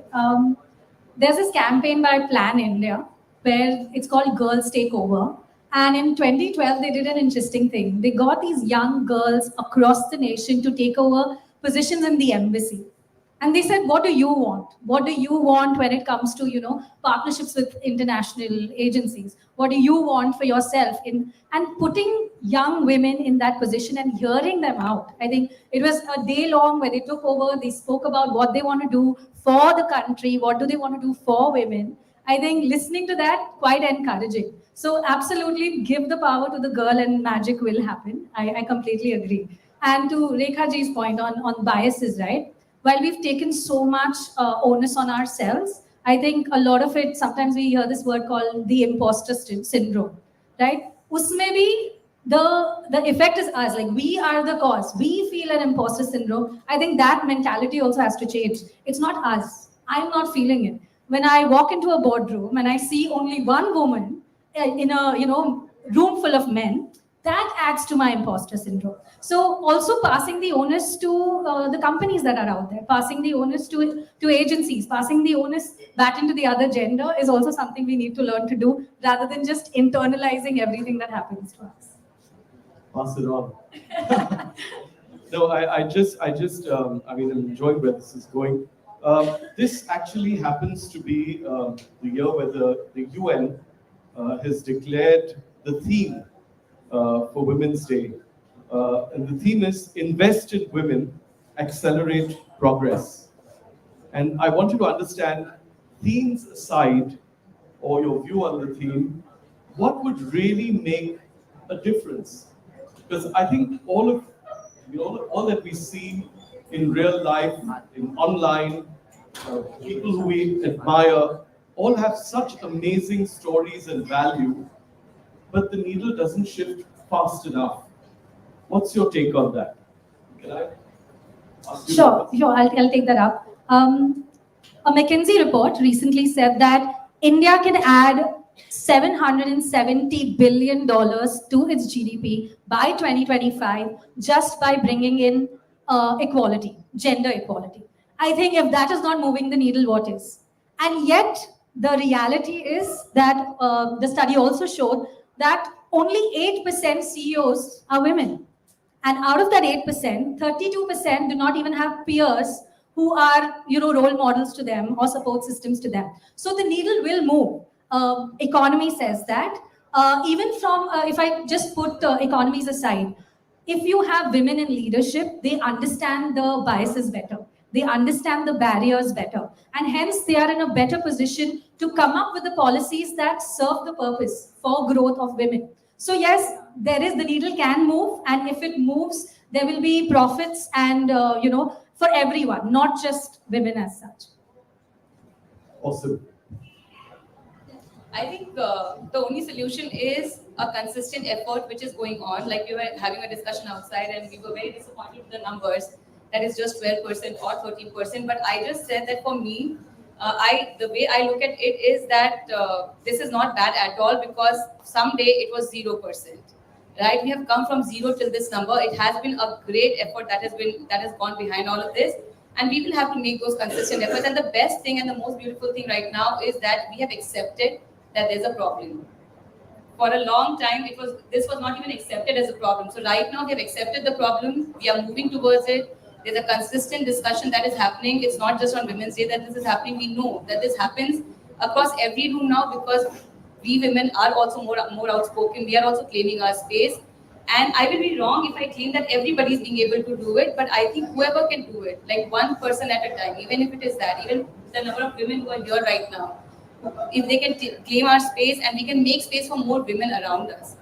There's this campaign by Plan India where it's called Girls Take Over. And in 2012, they did an interesting thing. They got these young girls across the nation to take over positions in the embassy. And they said, what do you want? What do you want when it comes to, partnerships with international agencies? What do you want for yourself? And putting young women in that position and hearing them out. I think it was a day long where they took over, they spoke about what they want to do for the country, what do they want to do for women. I think listening to that, quite encouraging. So absolutely give the power to the girl and magic will happen. I completely agree. And to Rekha ji's point on biases, right? While we've taken so much onus on ourselves, I think a lot of it, sometimes we hear this word called the imposter syndrome, right? Usme bhi the effect is us, like we are the cause. We feel an imposter syndrome. I think that mentality also has to change. It's not us. I'm not feeling it. When I walk into a boardroom and I see only one woman in a room full of men, that adds to my imposter syndrome. So also passing the onus to the companies that are out there, passing the onus to agencies, passing the onus back into the other gender is also something we need to learn to do rather than just internalizing everything that happens to us. Pass it on. No, I'm enjoying where this is going. This actually happens to be the year where the UN has declared the theme for Women's Day. And the theme is Invest in Women, Accelerate Progress. And I want you to understand, themes aside, or your view on the theme, what would really make a difference Because I think all that we see in real life, in online, people who we admire, all have such amazing stories and value, but the needle doesn't shift fast enough. What's your take on that? Can I ask you? Sure, I'll take that up. A McKinsey report recently said that India can add $770 billion to its GDP by 2025 just by bringing in equality, gender equality. I think if that is not moving the needle, what is? And yet, the reality is that the study also showed that only 8% CEOs are women. And out of that 8%, 32% do not even have peers who are, role models to them or support systems to them. So the needle will move. Economy says that. Even from, if I just put economies aside, if you have women in leadership, they understand the biases better. They understand the barriers better. And hence, they are in a better position to come up with the policies that serve the purpose for growth of women. So yes, the needle can move, and if it moves, there will be profits and for everyone, not just women as such. Awesome. I think the only solution is a consistent effort which is going on. Like we were having a discussion outside and we were very disappointed with the numbers. That is just 12% or 13%. But I just said that for me, the way I look at it is that this is not bad at all, because someday it was 0%. Right? We have come from 0 till this number. It has been a great effort that has gone behind all of this. And we will have to make those consistent efforts. And the best thing and the most beautiful thing right now is that we have accepted that there's a problem. For a long time, this was not even accepted as a problem. So right now we have accepted the problem. We are moving towards it. There's a consistent discussion that is happening. It's not just on Women's Day that this is happening. We know that this happens across every room now, because we women are also more outspoken. We are also claiming our space. And I will be wrong if I claim that everybody is being able to do it, but I think whoever can do it, like one person at a time, even if it is that, even the number of women who are here right now, if they can claim our space, and we can make space for more women around us.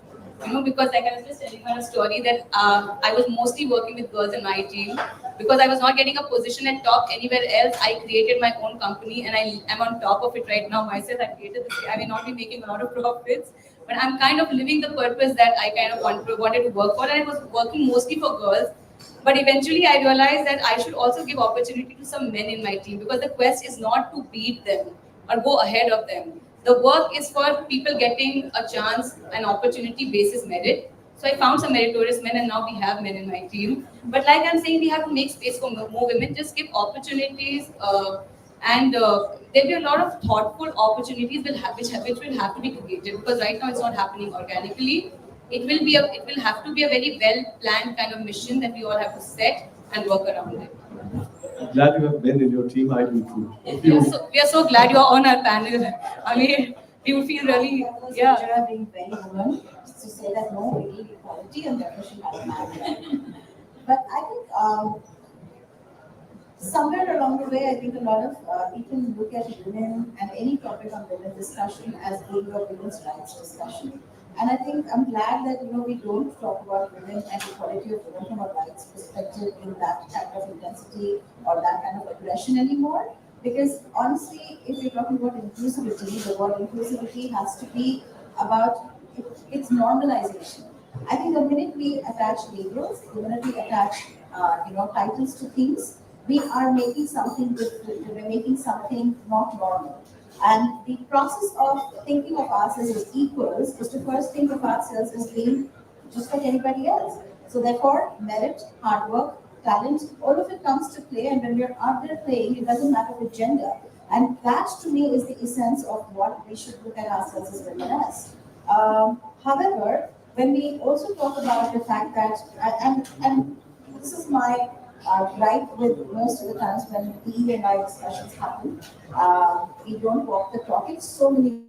Because like I was just telling her a story that I was mostly working with girls in my team, because I was not getting a position at top anywhere else. I created my own company, and I am on top of it right now myself. I created this. I may not be making a lot of profits, but I'm kind of living the purpose that I kind of wanted to work for. And I was working mostly for girls. But eventually I realized that I should also give opportunity to some men in my team, because the quest is not to beat them or go ahead of them. The work is for people getting a chance, an opportunity basis merit. So I found some meritorious men, and now we have men in my team. But like I'm saying, we have to make space for more women, just give opportunities, and there'll be a lot of thoughtful opportunities which will have to be created, because right now it's not happening organically. It will have to be a very well planned kind of mission that we all have to set and work around it. I'm glad you have men in your team. I do too. We are so glad you are on our panel. I mean, we would feel really, Yeah, being very woman to say that no, we need equality and therefore she has married. But I think somewhere along the way, I think a lot of people look at women and any topic on women discussion as being a women's rights discussion. And I think I'm glad that we don't talk about women and equality of women from a rights perspective in that kind of intensity or that kind of aggression anymore. Because honestly, if you're talking about inclusivity, the word inclusivity has to be about its normalization. I think the minute we attach labels, the minute we attach titles to things, we are making something different. We're making something not normal. And the process of thinking of ourselves as equals is to first think of ourselves as being just like anybody else. So therefore, merit, hard work, talent, all of it comes to play. And when we're out there playing, it doesn't matter the gender. And that to me is the essence of what we should look at ourselves as women as. However, when we also talk about the fact that, and this is my right with most of the times when E&I discussions happen, we don't walk the talk. It's so many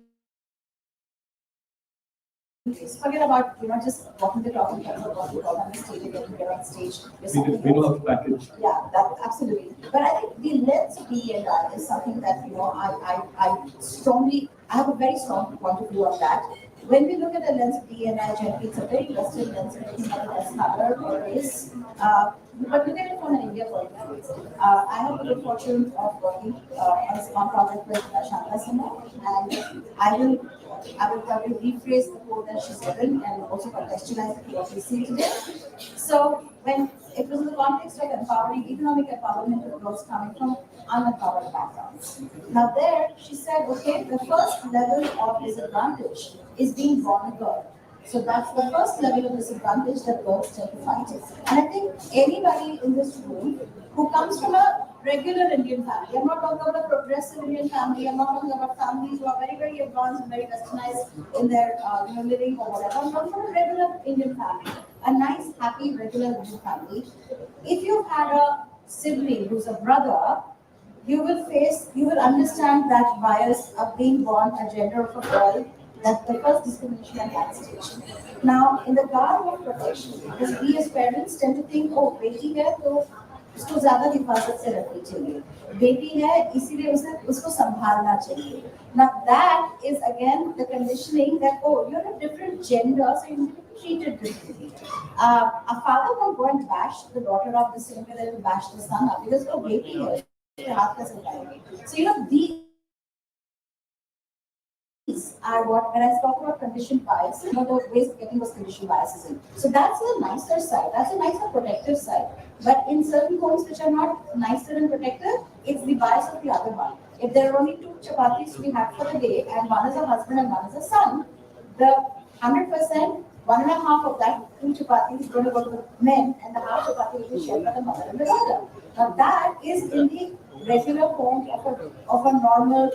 ways. Forget about just walking the talk in terms of what we talk on the stage and getting there on stage. We know how to package. Yeah, that absolutely. But I think the lens of E&I is something that I have a very strong point of view on that. when we look at the lens of D&I, generally it's a very Western lens, and it's not as color or race. But look at it from an India point of view. I have the good fortune of working on a small project with Shanta Sinha, and I will probably rephrase the quote that she's given and also contextualize it to what we see today. So when it was in the context of empowering, economic empowerment of girls coming from unempowered backgrounds. Now there, she said, okay, the first level of disadvantage is being born a girl. So that's the first level of disadvantage that girls tend to find. And I think anybody in this room who comes from a regular Indian family, I'm not talking about a progressive Indian family, I'm not talking about families who are very, very advanced and very westernized in their living or whatever. I'm talking about a regular Indian family, a nice, happy, regular Indian family. If you've had a sibling who's a brother, you will understand that bias of being born a gender of a girl. That's the first discrimination at that stage. Now, in the garb of protection, because we as parents tend to think, oh, बेटी है तो उसको ज़्यादा हिफाजत से रखनी चाहिए, बेटी है इसीलिए उसको संभालना चाहिए. Now that is again the conditioning that, oh, you're a different gender, so you need to be treated differently. A father won't go and bash the daughter of the same way that he will bash the son up because oh, बेटी है. So these are what, when I talk about conditioned bias, the ways of getting those conditioned biases in. So that's the nicer side, that's the nicer protective side. But in certain homes which are not nicer and protective, it's the bias of the other one. If there are only 2 chapatis to be had for the day, and one is a husband and one is a son, the 100%, 1.5 of that 2 chapatis is going to go to the men, and the half chapati will be shared by the mother and the daughter. Now that is in the regular home of a normal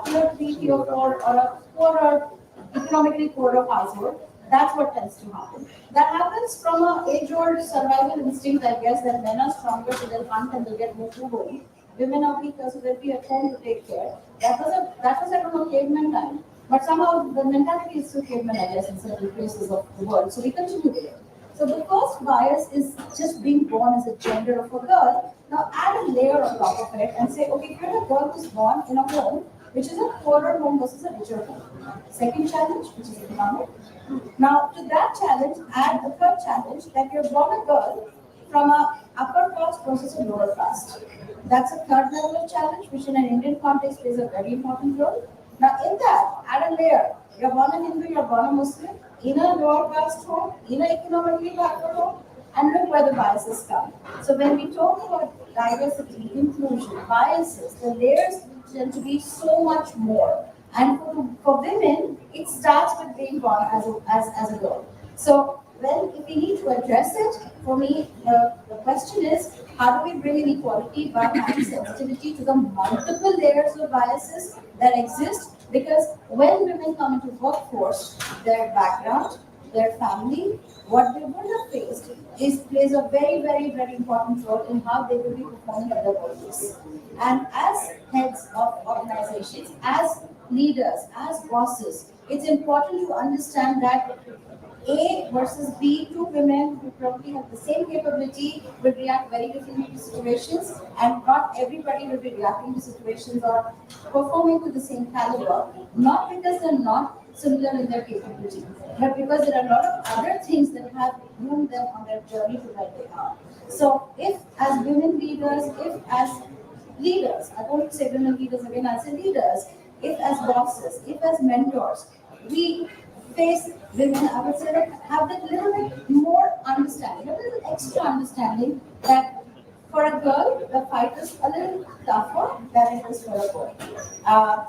tier 3, tier 4 or a poorer, economically poorer household. That's what tends to happen. That happens from an age-old survival instinct, I guess, that men are stronger, so they'll hunt and they'll get more food home. Women are weaker, so they'll be at home to take care. That was I don't know, caveman time. But somehow the mentality is still caveman, I guess, in certain places of the world. So we continue with it. So the first bias is just being born as a gender of a girl. Now add a layer on top of it and say, okay, if you're a girl who's born in a home which is a poorer home versus a richer home. Second challenge, which is economic. Now to that challenge, add a third challenge that you're born a girl from a upper caste versus a lower caste. That's a third level of challenge, which in an Indian context plays a very important role. Now in that, add a layer. You're born a Hindu, you're born a Muslim, in a lower caste home, in an economically backward home, and look where the biases come. So when we talk about diversity, inclusion, biases, the layers tend to be so much more. And for women, it starts with being born as a girl. So if we need to address it, for me, the question is, how do we bring in equality by having sensitivity to the multiple layers of biases that exist? Because when women come into workforce, their background, their family, what they would have faced plays a very, very, very important role in how they will be performing at their workplace. And as heads of organizations, as leaders, as bosses, it's important to understand that A versus B, 2 women who probably have the same capability will react very differently to situations, and not everybody will be reacting to situations or performing to the same caliber, not because they're not similar in their capability, but because there are a lot of other things that have groomed them on their journey to where they are. So if as women leaders, if as leaders, I don't say women leaders again, I say leaders, if as bosses, if as mentors, we face women, I would say that have that little bit more understanding, a little extra understanding that for a girl, the fight is a little tougher than it is for a boy.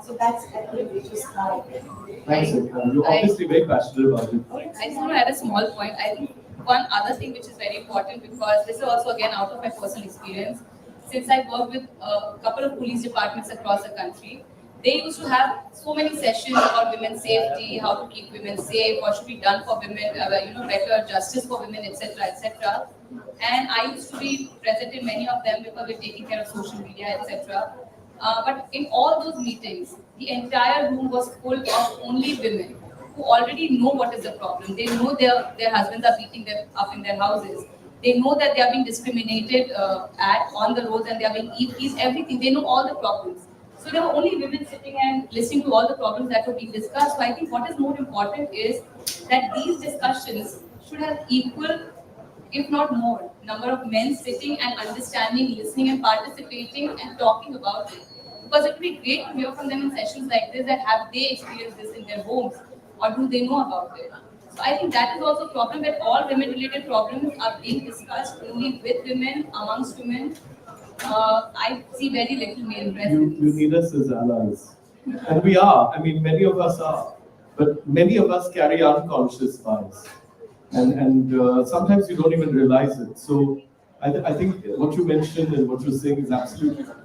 So that's actually just my opinion. Thanks. You're obviously very passionate about it. I just want to add a small point. I think one other thing which is very important, because this is also again out of my personal experience, since I work with a couple of police departments across the country, they used to have so many sessions about women's safety, how to keep women safe, what should be done for women, better justice for women, etc., etc. And I used to be present in many of them because we're taking care of social media, etc. But in all those meetings, the entire room was full of only women who already know what is the problem. They know their husbands are beating them up in their houses. They know that they are being discriminated on the roads, and they are being EPs, everything. They know all the problems. So there were only women sitting and listening to all the problems that were being discussed. So I think what is more important is that these discussions should have equal, if not more, number of men sitting and understanding, listening and participating and talking about it. Because it would be great to hear from them in sessions like this that have they experienced this in their homes or do they know about it. So I think that is also a problem that all women-related problems are being discussed only with women, amongst women. I see very little male presence. You need us as allies. And we are. I mean, many of us are. But many of us carry unconscious bias. And sometimes you don't even realize it. So I think what you mentioned and what you're saying is absolutely right.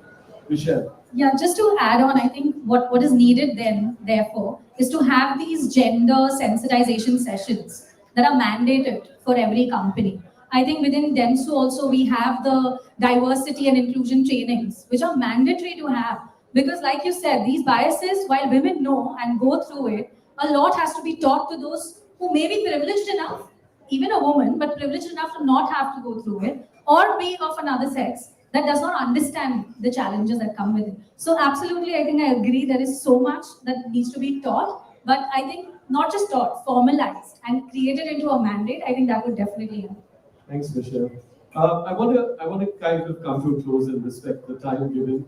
Michelle. Yeah, just to add on, I think what is needed then, therefore, is to have these gender sensitization sessions that are mandated for every company. I think within Dentsu also we have the diversity and inclusion trainings, which are mandatory to have. Because like you said, these biases, while women know and go through it, a lot has to be taught to those who may be privileged enough, even a woman, but privileged enough to not have to go through it, or be of another sex that does not understand the challenges that come with it. So absolutely, I think I agree there is so much that needs to be taught, but I think not just taught, formalized and created into a mandate. I think that would definitely help. Thanks, Michelle. I want to kind of come to a close and respect the time given,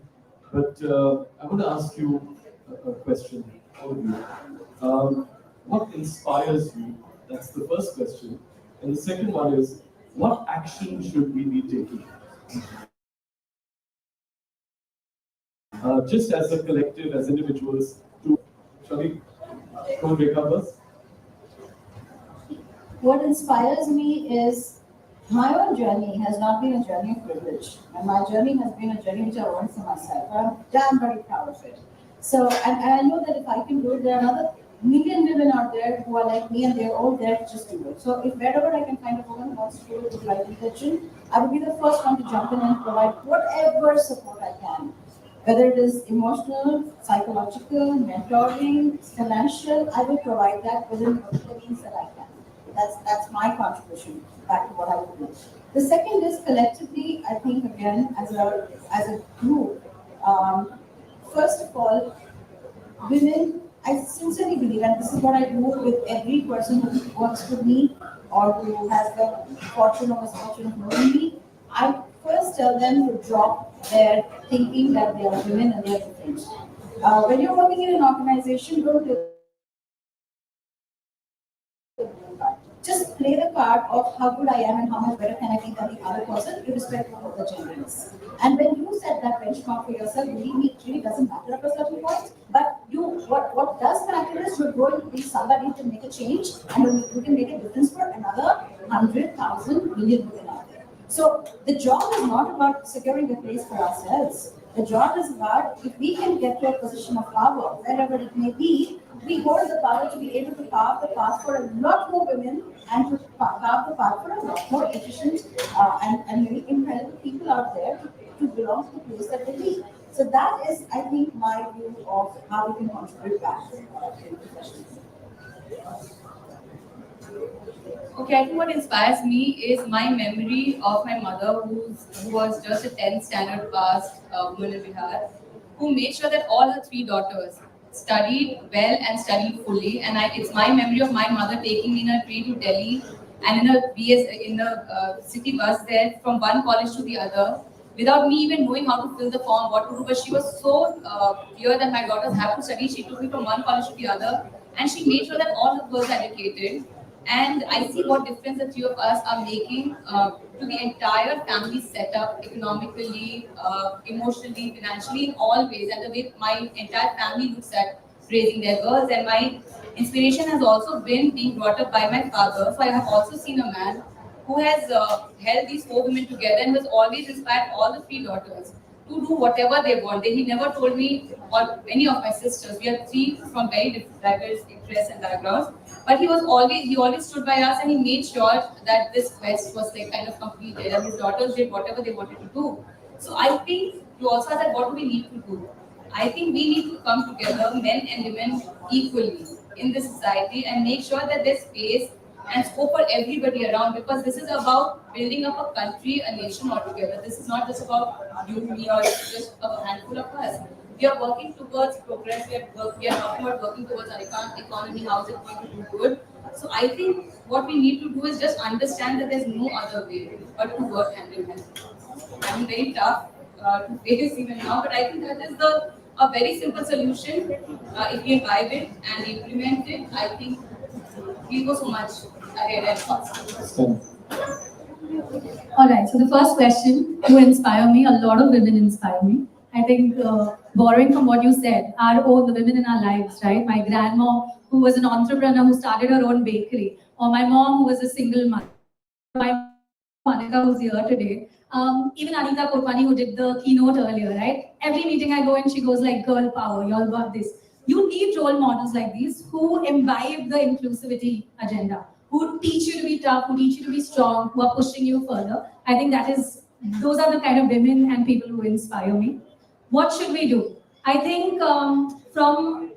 but I want to ask you a question, all of you. What inspires you? That's the first question. And the second one is, what action should we be taking? Just as a collective, as individuals, shall we go recover? What inspires me is my own journey has not been a journey of privilege, and my journey has been a journey which I want for myself. I'm damn very proud of it. So, and I know that if I can do it, there are another million women out there who are like me, and they're all there to just do it. So, if wherever I can find a woman who wants to do it with the right intention, I will be the first one to jump in and provide whatever support I can. Whether it is emotional, psychological, mentoring, financial, I will provide that within the means that I can. That's my contribution back to what I would do. The second is collectively, I think again, as a group, first of all, women, I sincerely believe, and this is what I do with every person who works with me or who has the fortune or misfortune of knowing me, I first tell them to drop their thinking that they are women and they are different. When you're working in an organization, don't play the card. Just play the card of how good I am and how much better can I be than the other person, irrespective of what the gender is. And when you set that benchmark for yourself, believe me, it really doesn't matter at a certain point. But what does matter is you're going to be somebody who can make a change and who can make a difference for another 100,000 million women out there. So the job is not about securing a place for ourselves. The job is about if we can get to a position of power, wherever it may be, we hold the power to be able to carve the path for a lot more women and to carve the path for a lot more efficient and very incredible people out there to belong to the place that they need. So that is, I think, my view of how we can contribute back to the profession. Okay, I think what inspires me is my memory of my mother, who was just a 10th standard passed woman in Bihar, who made sure that all her 3 daughters studied well and studied fully. And it's my memory of my mother taking me in a train to Delhi and in a city bus there from one college to the other, without me even knowing how to fill the form, what to do. But she was so clear that my daughters have to study. She took me from one college to the other, and she made sure that all her girls are educated. And I see what difference the 3 of us are making to the entire family setup, economically, emotionally, financially, in all ways, and the way my entire family looks at raising their girls. And my inspiration has also been being brought up by my father. So I have also seen a man who has held these 4 women together and has always inspired all the 3 daughters to do whatever they want. He never told me or any of my sisters. We are 3 from very diverse interests and backgrounds. But he always stood by us, and he made sure that this quest was like kind of completed, and his daughters did whatever they wanted to do. So I think you also said, what do we need to do? I think we need to come together, men and women, equally in this society and make sure that there's space and scope for everybody around, because this is about building up a country, a nation altogether. This is not just about you, me, or just a handful of us. we are working towards progress. We are talking about working towards our economy, how is it going to do good. So I think what we need to do is just understand that there's no other way but to work hand in hand. I mean, very tough to face even now, but I think that is a very simple solution. If we imbibe it and implement it, I think we'll go so much ahead and faster. All right, so the first question, who inspire me? A lot of women inspire me. I think borrowing from what you said, the women in our lives, right? My grandma, who was an entrepreneur who started her own bakery, or my mom, who was a single mother. My Monica, who's here today. Even Anita Kotwani, who did the keynote earlier, right? Every meeting I go in, she goes like, girl power, y'all got this. You need role models like these who imbibe the inclusivity agenda, who teach you to be tough, who teach you to be strong, who are pushing you further. I think those are the kind of women and people who inspire me. What should we do? I think from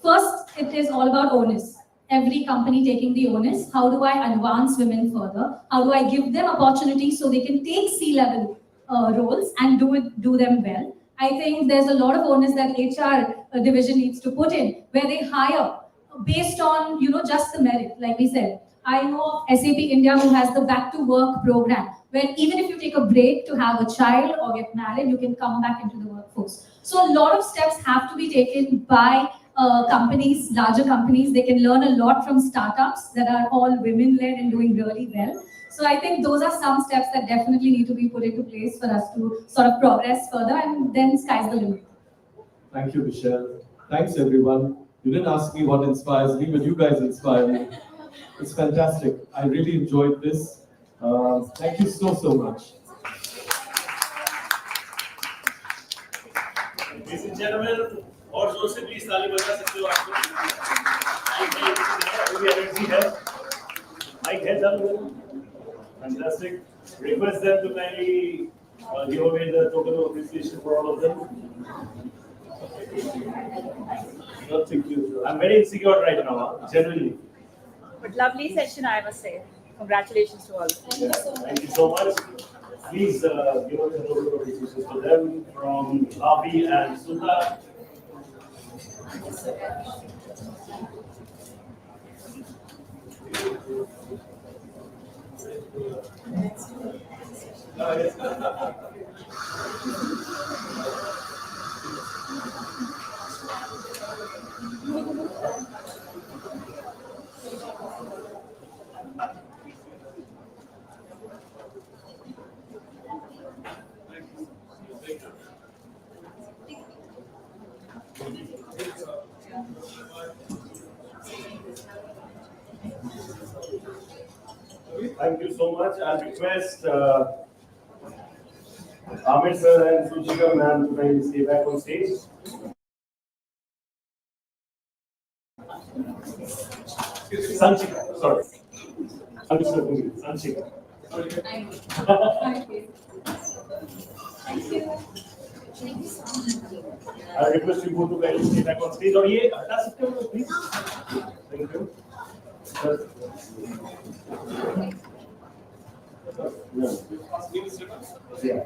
first, it is all about onus. Every company taking the onus. How do I advance women further? How do I give them opportunities so they can take C-level roles and do them well? I think there's a lot of onus that HR division needs to put in, where they hire based on just the merit. Like we said, I know of SAP India who has the back to work program, where even if you take a break to have a child or get married, you can come back into the workforce. So a lot of steps have to be taken by companies, larger companies. They can learn a lot from startups that are all women-led and doing really well. So I think those are some steps that definitely need to be put into place for us to sort of progress further, and then sky's the limit. Thank you, Michelle. Thanks, everyone. You didn't ask me what inspires me, but you guys inspire me. It's fantastic. I really enjoyed this. Thank you so, so much. Ladies and gentlemen, और जोर से please ताली बजा सकते हो आप mic है चालू है fantastic. Request them to kindly give away the token of appreciation for all of them. Not thank you. I'm very insecure right now, genuinely. But lovely session, I must say. Congratulations to all. Thank you so much. Please give away the token of appreciation to them from Avi and Sudha. Thank you so much. I'll request Amit sir and Suchika ma'am to kindly stay back on stage. Sanchika, sorry. Sanchika. I request you both to kindly stay back on stage. और ये हटा सकते हो please? Thank you. Yeah.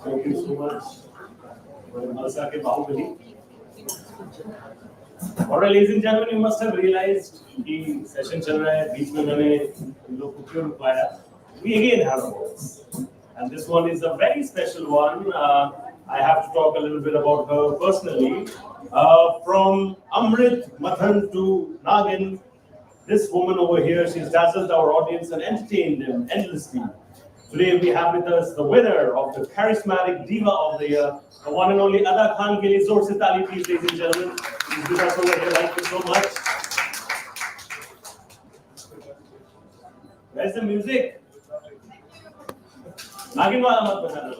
Thank you so much. Malsa ke Bahubali. Alright, ladies and gentlemen, you must have realized कि session चल रहा है, बीच में मैंने इन लोग को क्यों रुकवाया? We again have awards, and this one is a very special one. I have to talk a little bit about her personally. From Amrit Mathan to Nagin, this woman over here, she's dazzled our audience and entertained them endlessly. Today we have with us the winner of the charismatic diva of the year, the one and only Ada Khan. Ke liye zor se taali please, ladies and gentlemen. She's with us over here. Thank you so much. Where's the music? Nagin wala mat bajana.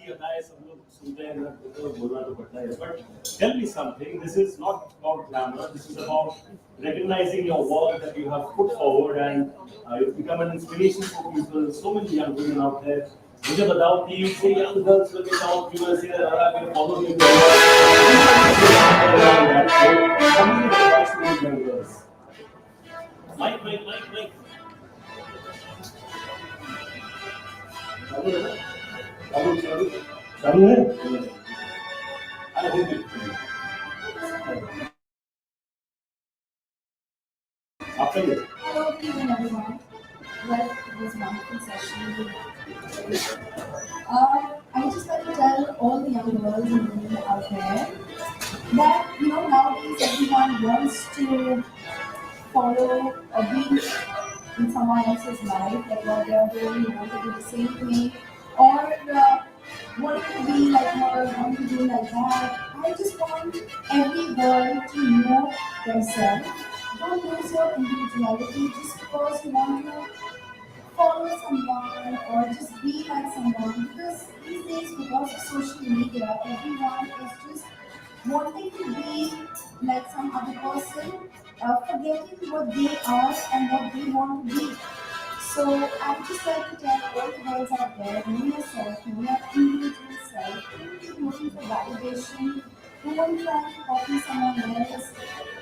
की अदाएं सब लोग सुनते हैं तो बोलना तो पड़ता है, but tell me something. This is not about glamour. This is about recognizing your work that you have put forward, and you've become an inspiration for people. So many young women out there. मुझे बताओ कि कोई young girls will get out, you will say that I will follow you. Something advice to these young girls. Mike. चालू है आपका ये Hello, good evening, everyone. Well, it was a wonderful session. I just like to tell all the young girls and women out there that, nowadays everyone wants to follow or be in someone else's life, like what they are doing, want to do the same thing, or wanting to be like her, wanting to do like that. I just want every girl to know themselves. Don't lose your individuality just because you want to follow someone or just be like someone, because these days, because of social media, everyone is just wanting to be like some other person, forgetting what they are and what they want to be. So I would just like to tell all the girls out there, know yourself, know your individual self. Don't keep looking for validation. Don't try to copy someone else.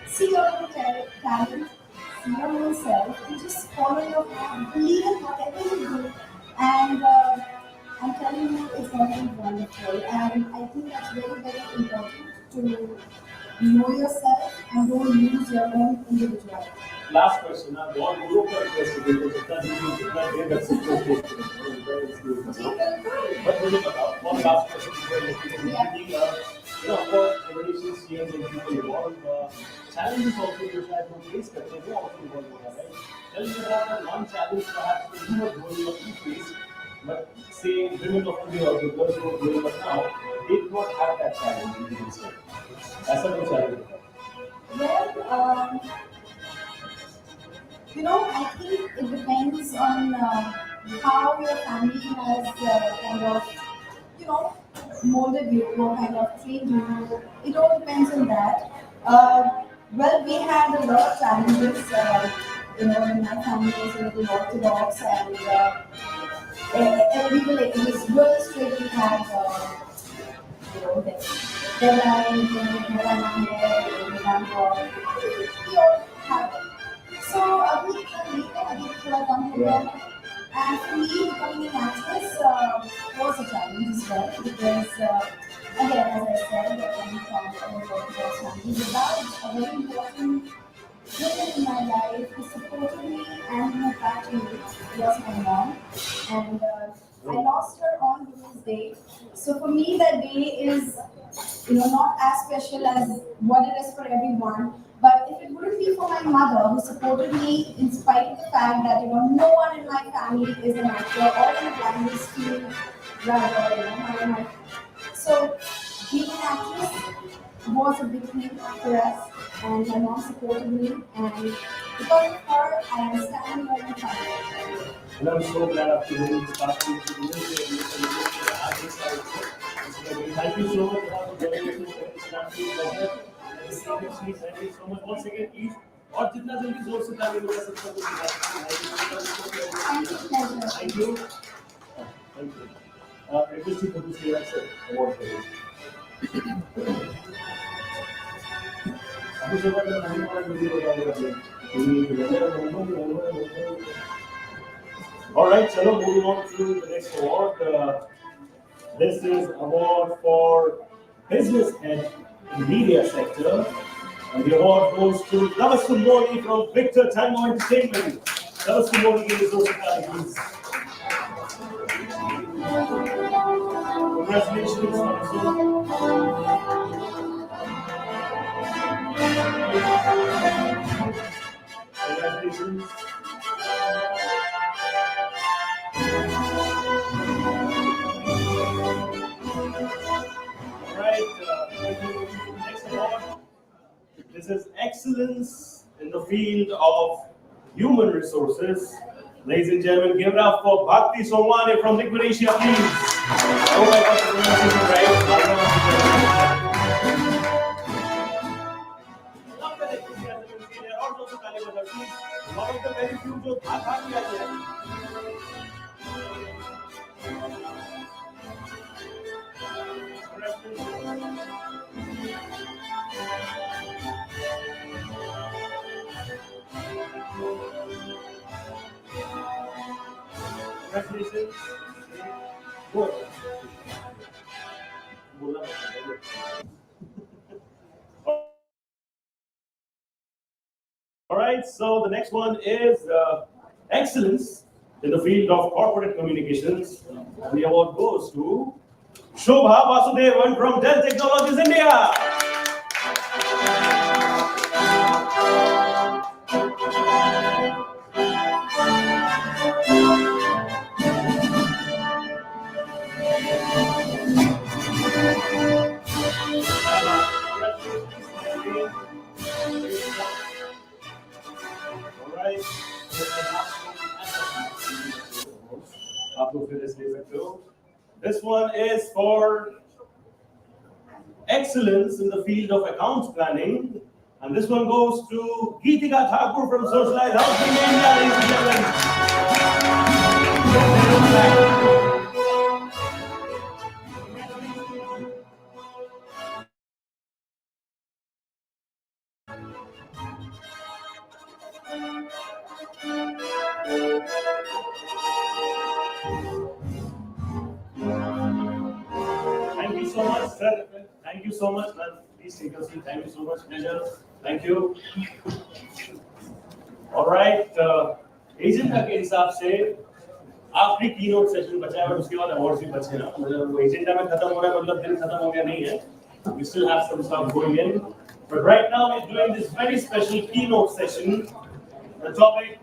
See your own talent, see your own self, and just follow your heart. Believe in whatever you do, and I'm telling you, it's going to be wonderful. And I think that's very, very important to know yourself and don't lose your own individuality. Last question ना बहुत गुरु का request है तो जितना देर कर सकते हो but मुझे बताओ और last question of course generations change and people evolve, challenges also जो शायद हम face करते हैं वो also evolve हो रहा है. Tell me about that one challenge perhaps that you were growing up you faced, but say women of today or the girls who are growing up now, they do not have that challenge in themselves. ऐसा कोई challenge है? Well, I think it depends on how your family has kind of, molded you, or kind of trained you. It all depends on that. Well, we had a lot of challenges, when my family was a little orthodox, and we were like, it was really straight. We had, the deadline, we all had it. So, we come here. And for me, becoming an actress was a challenge as well, because, again, as I said, I'm coming from a Orthodox family. Without a very important woman in my life who supported me and who backed me was my mom. And I lost her on Women's Day. So for me, that day is, not as special as what it is for everyone. But if it wouldn't be for my mother, who supported me in spite of the fact that, no one in my family is an actor or in a glamorous field, rather, so being an actress was a big thing for us, and my mom supported me, and because of her, I am standing where I'm standing. And I'm so glad after doing this past week to thank you so much for joining us. It's an absolute pleasure. Thank you so much. Once again, please. और जितना जल्दी जोर से ताली बजा सकते हो Thank you. Thank you. Request you to say that award for you. अभी सुबह का नहीं वाला वीडियो बताऊंगा. All right, chalo, moving on to the next award. This is award for business head in media sector. And the award goes to Navasundori from Victor Tango Entertainment. Navasundori, give us those please. Congratulations, Navasundori. Congratulations. Next award. This is excellence in the field of human resources. Ladies and gentlemen, give it up for Bhakti Somane from Liquid Asia, please. Oh my God. conversation, right? Love that enthusiasm and see there are also talis with her. She's one of the very few जो भाग भी आते हैं. Congratulations. Good. All right, so the next one is excellence in the field of corporate communications. And the award goes to Shobha Vasudevan from Dell Technologies India. All right. आप लोग फिर इसलिए सकते हो. This one is for excellence in the field of accounts planning. And this one goes to Geetika Thakur from Socialize Housing India, ladies and gentlemen. Thank you so much, sir. Thank you so much, man. Please take a seat. Thank you so much, pleasure. Thank you. All right. Agenda के हिसाब से आखिरी keynote session बचा है और उसके बाद awards भी बचे हैं. मतलब एजेंडा में खत्म हो रहा है मतलब दिन खत्म हो गया नहीं है. We still have some stuff going in. But right now we're doing this very special keynote session. The topic.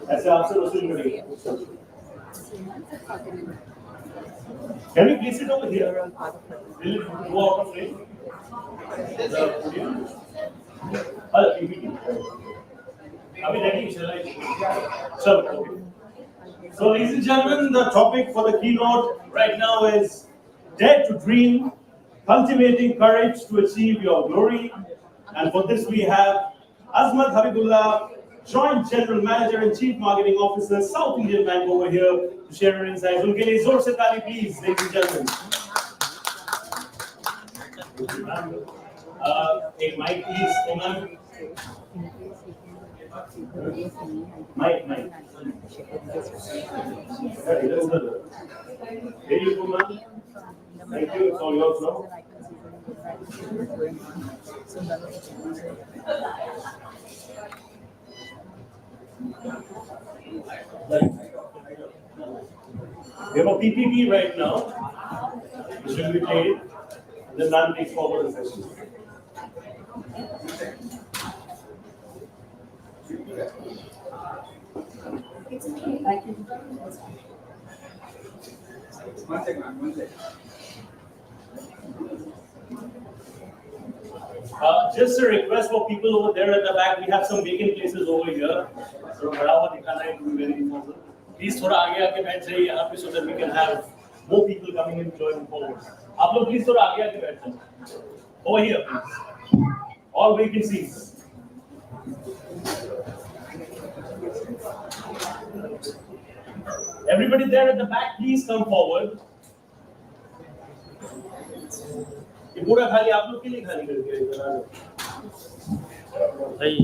ऐसे आपसे वसूल करेंगे. Can we place it over here? Will it go out of frame? PPT. Are we ready? Shall I? Sure. So, ladies and gentlemen, the topic for the keynote right now is Dare to Dream, Cultivating Courage to Achieve Your Glory. And for this, we have Azmat Habibullah, Joint General Manager and Chief Marketing Officer, South Indian Bank, over here to share her insights. Unke liye zor se taali, please, ladies and gentlemen. Take mic, please. Mic. Here you go, ma'am. Thank you. It's all yours now. We have a PPT right now, which will be played. The man takes forward the session. One second. Just a request for people over there at the back. We have some vacant places over here. So, बड़ा हुआ दिखाना है to be very informal. Please थोड़ा आगे आके बैठ जाइए यहाँ पे so that we can have more people coming in joining forward. आप लोग please थोड़ा आगे आके बैठ जाइए. Over here, please. All vacancies. Everybody there at the back, please come forward. ये पूरा खाली आप लोग के लिए खाली करके सही.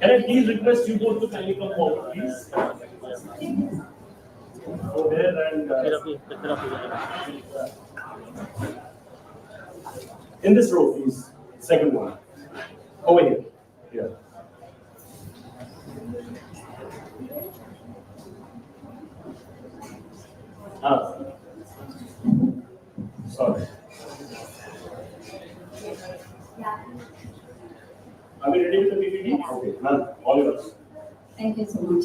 Can I please request you both to kindly come forward, please? Over there and in this row, please. Second one. Over here. Yeah. Sorry. Are we ready with the PPT? Okay, none, all yours. Thank you so much.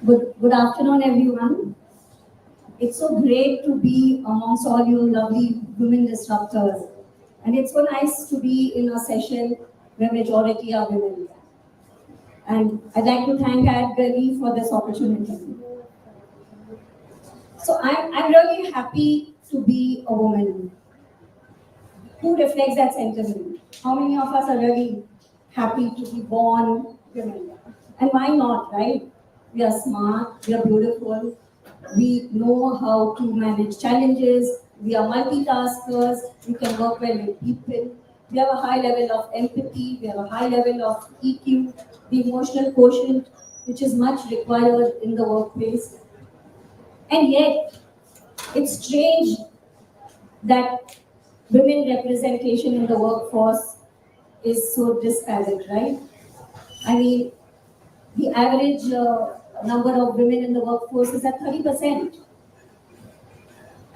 Good afternoon, everyone. It's so great to be amongst all you lovely women disruptors. And it's so nice to be in a session where majority are women. And I'd like to thank Adgari for this opportunity. So I'm really happy to be a woman. Who reflects that sentiment? How many of us are really happy to be born women? And why not, right? We are smart, we are beautiful, we know how to manage challenges, we are multitaskers, we can work well with people, we have a high level of empathy, we have a high level of EQ, the emotional quotient, which is much required in the workplace. And yet, it's strange that women representation in the workforce is so disparate, right? I mean, the average number of women in the workforce is at 30%.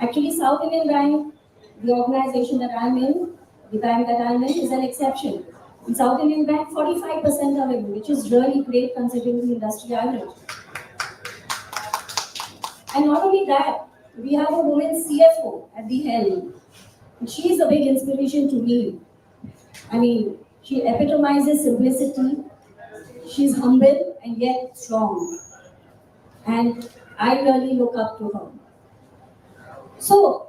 Actually, South Indian Bank, the organization that I'm in, the bank that I'm in, is an exception. In South Indian Bank, 45% are women, which is really great considering the industry average. And not only that, we have a woman CFO at the helm. And she is a big inspiration to me. I mean, she epitomizes simplicity. She's humble and yet strong. And I really look up to her. So,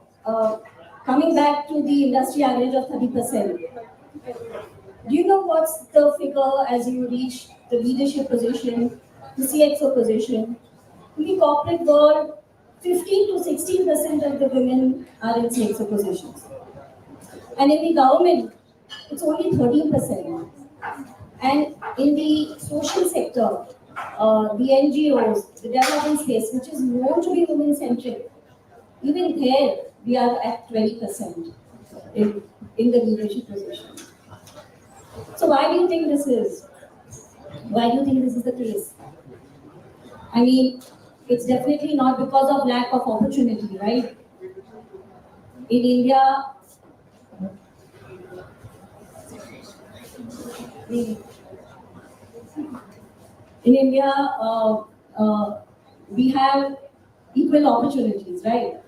coming back to the industry average of 30%, do you know what's the figure as you reach the leadership position, the CXO position? In the corporate world, 15 to 16% of the women are in CXO positions. And in the government, it's only 13%. And in the social sector, the NGOs, the development space, which is known to be women-centric, even there, we are at 20% in the leadership position. So why do you think this is? Why do you think this is the case? I mean, it's definitely not because of lack of opportunity, right? In India, we have equal opportunities, right?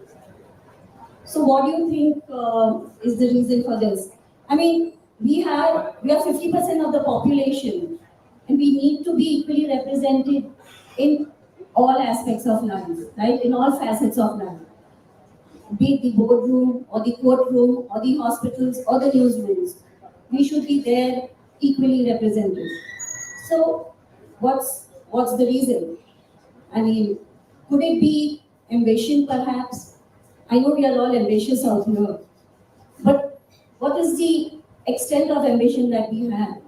So what do you think is the reason for this? I mean, we are 50% of the population, and we need to be equally represented in all aspects of life, right? In all facets of life. Be it the boardroom or the courtroom or the hospitals or the newsrooms. We should be there equally represented. So what's the reason? I mean, could it be ambition perhaps? I know we are all ambitious out here, but what is the extent of ambition that we have?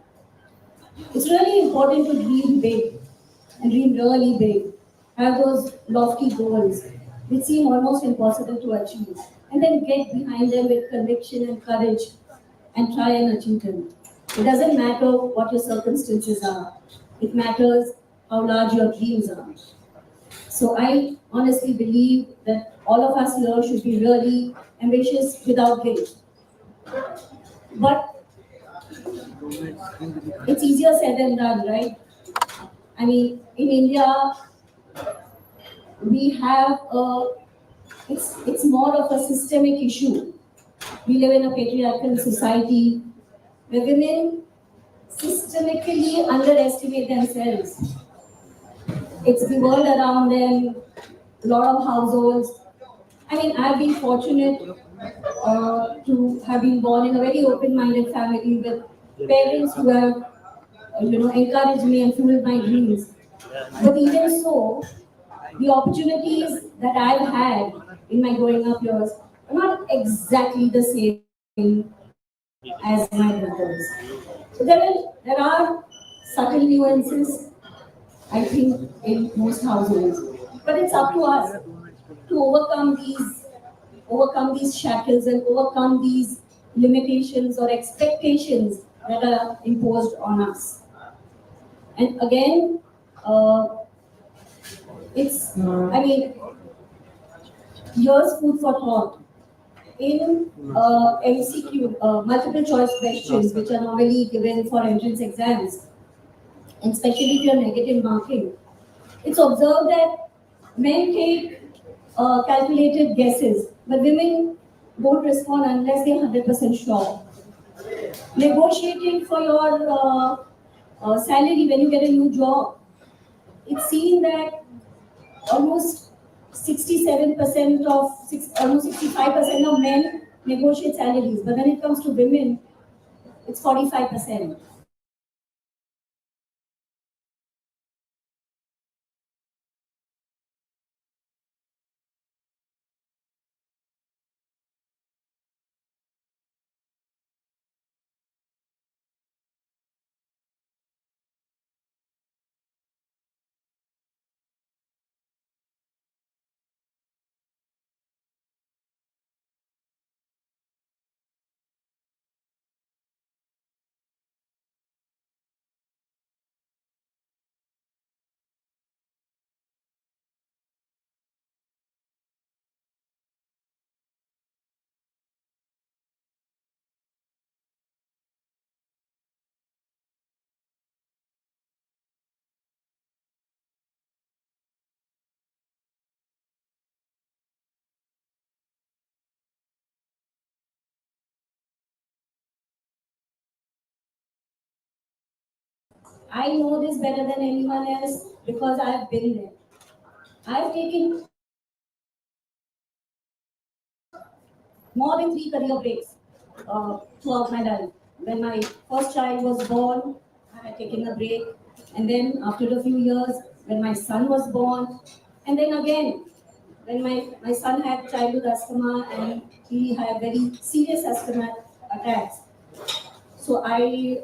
It's really important to dream big and dream really big. Have those lofty goals which seem almost impossible to achieve, and then get behind them with conviction and courage and try and achieve them. It doesn't matter what your circumstances are. It matters how large your dreams are. So I honestly believe that all of us here should be really ambitious without guilt. But it's easier said than done, right? I mean, in India, we have it's more of a systemic issue. We live in a patriarchal society where women systemically underestimate themselves. It's the world around them, a lot of households. I mean, I've been fortunate to have been born in a very open-minded family with parents who have, encouraged me and fueled my dreams. But even so, the opportunities that I've had in my growing up years are not exactly the same as my brothers. So there are subtle nuances, I think, in most households. But it's up to us to overcome these shackles and overcome these limitations or expectations that are imposed on us. And again, here's food for thought. in MCQ, multiple choice questions, which are normally given for entrance exams, and especially if you're negative marking, it's observed that men take calculated guesses, but women don't respond unless they're 100% sure. Negotiating for your salary when you get a new job, it's seen that almost 67% almost 65% of men negotiate salaries, but when it comes to women, it's 45%. I know this better than anyone else because I've been there. I've taken more than 3 career breaks throughout my life. When my first child was born, I had taken a break. And then after a few years, when my son was born, and then again, when my son had childhood asthma and he had very serious asthma attacks. So I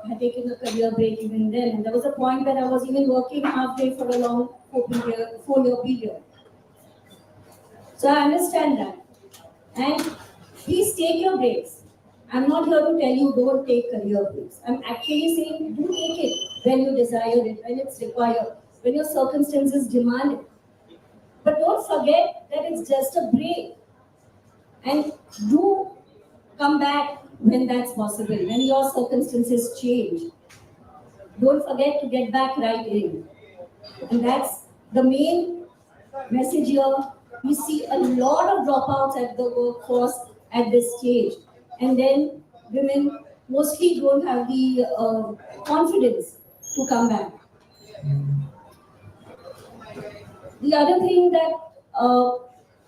had taken a career break even then. And there was a point where I was even working half day for a long 4-year period. So I understand that. And please take your breaks. I'm not here to tell you don't take career breaks. I'm actually saying do take it when you desire it, when it's required, when your circumstances demand it. But don't forget that it's just a break. And do come back when that's possible, when your circumstances change. Don't forget to get back right in. And that's the main message here. We see a lot of dropouts at the workforce at this stage. And then women mostly don't have the confidence to come back. The other thing that,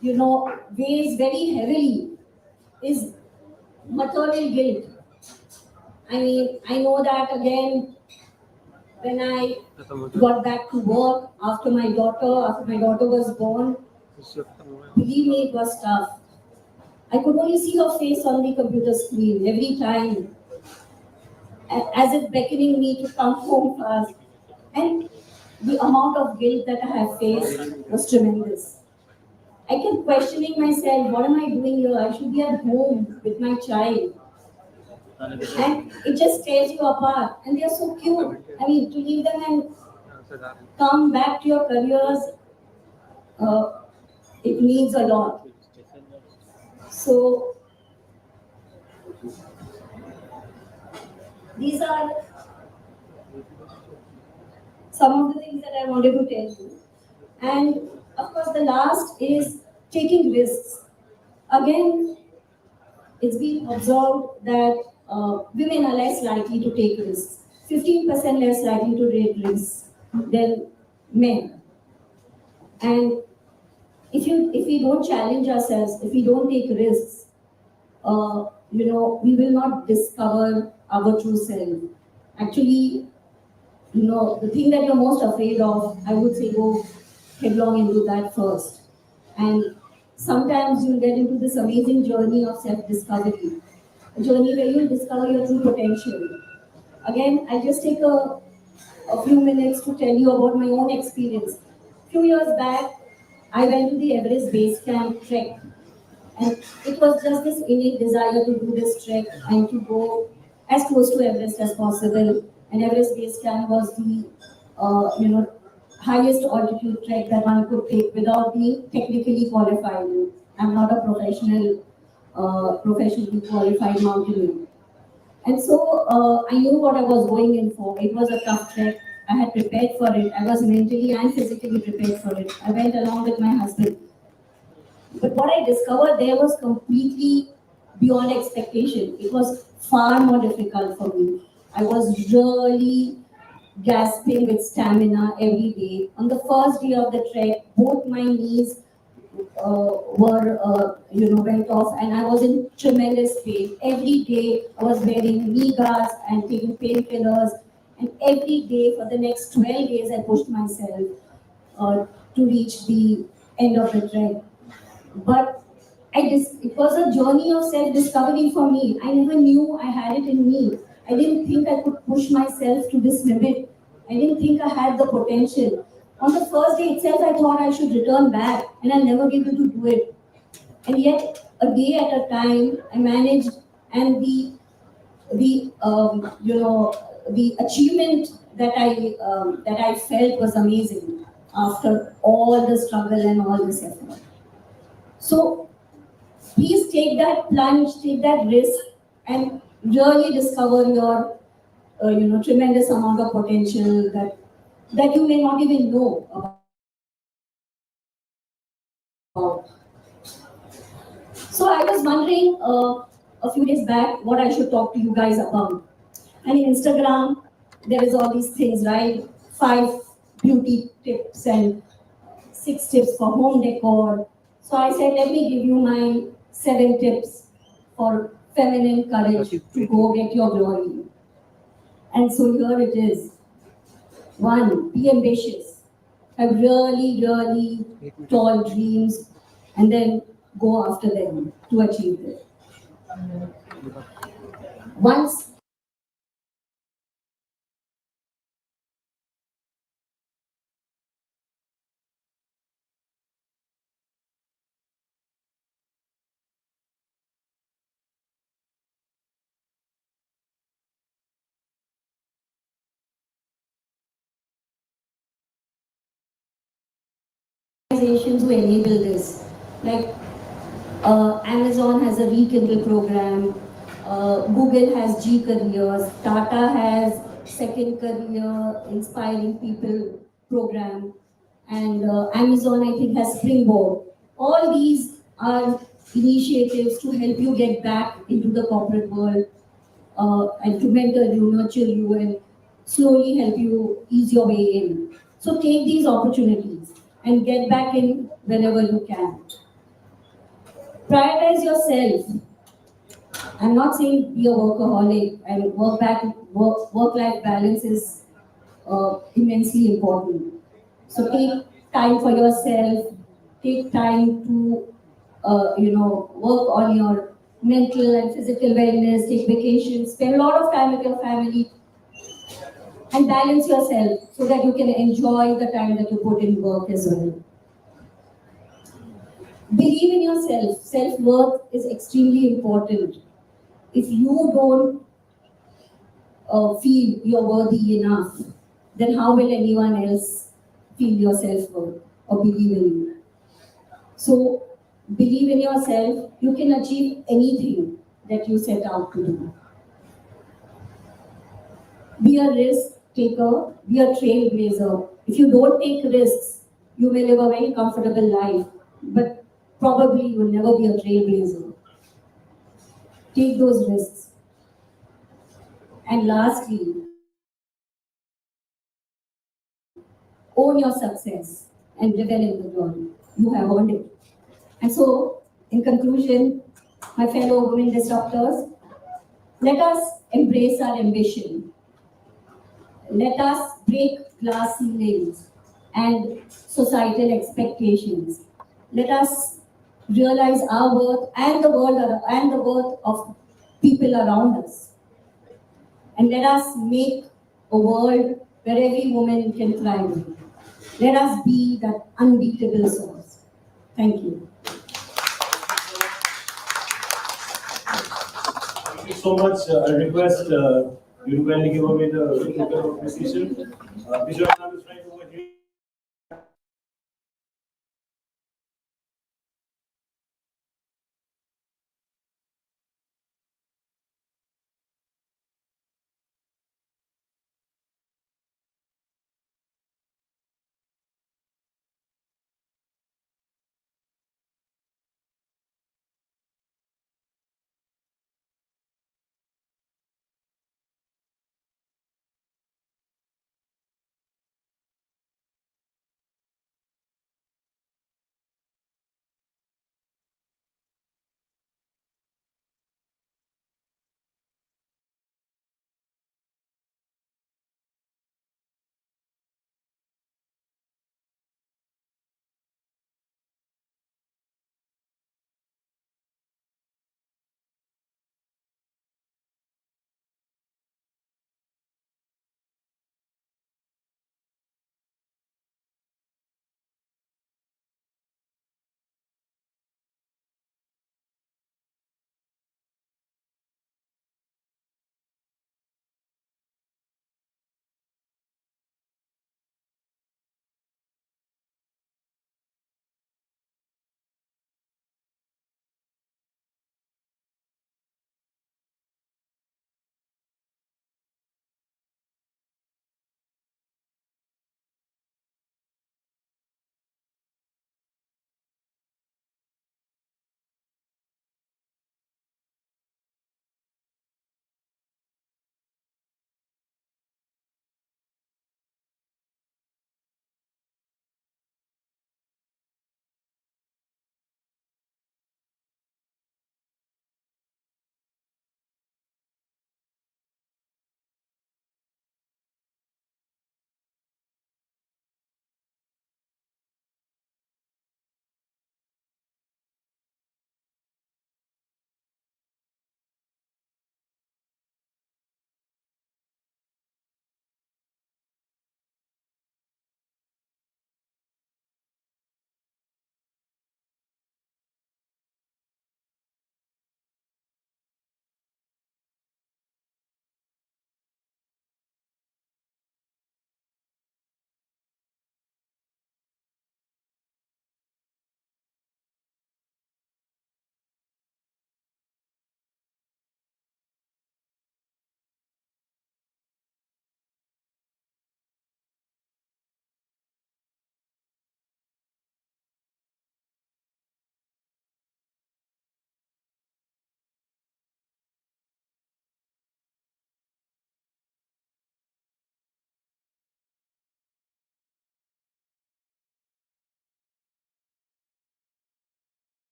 weighs very heavily is maternal guilt. I mean, I know that again, when I got back to work after my daughter was born, believe me, it was tough. I could only see her face on the computer screen every time, as if beckoning me to come home fast. And the amount of guilt that I have faced was tremendous. I kept questioning myself, what am I doing here? I should be at home with my child. And it just tears you apart. And they are so cute. I mean, to leave them and come back to your careers, it needs a lot. So, these are some of the things that I wanted to tell you. And of course, the last is taking risks. Again, it's been observed that women are less likely to take risks, 15% less likely to take risks than men. And if we don't challenge ourselves, if we don't take risks, we will not discover our true self. Actually, the thing that you're most afraid of, I would say go headlong into that first. And sometimes you'll get into this amazing journey of self-discovery, a journey where you'll discover your true potential. Again, I'll just take a few minutes to tell you about my own experience. A few years back, I went to the Everest Base Camp trek. And it was just this innate desire to do this trek and to go as close to Everest as possible. And Everest Base Camp was the, highest altitude trek that one could take without being technically qualified. I'm not a professional professionally qualified mountaineer. And so I knew what I was going in for. It was a tough trek. I had prepared for it. I was mentally and physically prepared for it. I went along with my husband. But what I discovered there was completely beyond expectation. It was far more difficult for me. I was really gasping with stamina every day. On the first day of the trek, both my knees were, went off, and I was in tremendous pain. Every day, I was wearing knee guards and taking painkillers, and every day for the next 12 days, I pushed myself to reach the end of the trek. But it was a journey of self-discovery for me. I never knew I had it in me. I didn't think I could push myself to this limit. I didn't think I had the potential. On the first day itself, I thought I should return back, and I'll never be able to do it. And yet, a day at a time, I managed, and the achievement that I felt was amazing after all the struggle and all this effort. So please take that plunge, take that risk, and really discover your, tremendous amount of potential that you may not even know about. So I was wondering a few days back what I should talk to you guys about. And in Instagram, there is all these things, right? 5 beauty tips and 6 tips for home decor. So I said, let me give you my 7 tips for feminine courage to go get your glory. And so here it is. 1, be ambitious. Have really, really tall dreams, and then go after them to achieve them. Once organizations who enable this, like Amazon has a Rekindle program, Google has G Careers, Tata has Second Career Inspiring People program, and Amazon I think has Springboard. All these are initiatives to help you get back into the corporate world and to mentor you, nurture you, and slowly help you ease your way in. So take these opportunities and get back in whenever you can. Prioritize yourself. I'm not saying be a workaholic, and work-life balance is immensely important. So take time for yourself. Take time to work on your mental and physical wellness. Take vacations. Spend a lot of time with your family, and balance yourself so that you can enjoy the time that you put in work as well. Believe in yourself. Self-worth is extremely important. If you don't feel you're worthy enough, then how will anyone else feel your self-worth or believe in you? So believe in yourself. You can achieve anything that you set out to do. Be a risk taker, be a trailblazer. If you don't take risks, you may live a very comfortable life, but probably you will never be a trailblazer. Take those risks. And lastly, own your success and revel in the glory. You have earned it. And so, in conclusion, my fellow women disruptors, let us embrace our ambition. Let us break glass ceilings and societal expectations. Let us realize our worth and the worth of people around us. And let us make a world where every woman can thrive. Let us be that unbeatable source. Thank you. Thank you so much. I request you to kindly give away the token of appreciation. Vijay is right over here.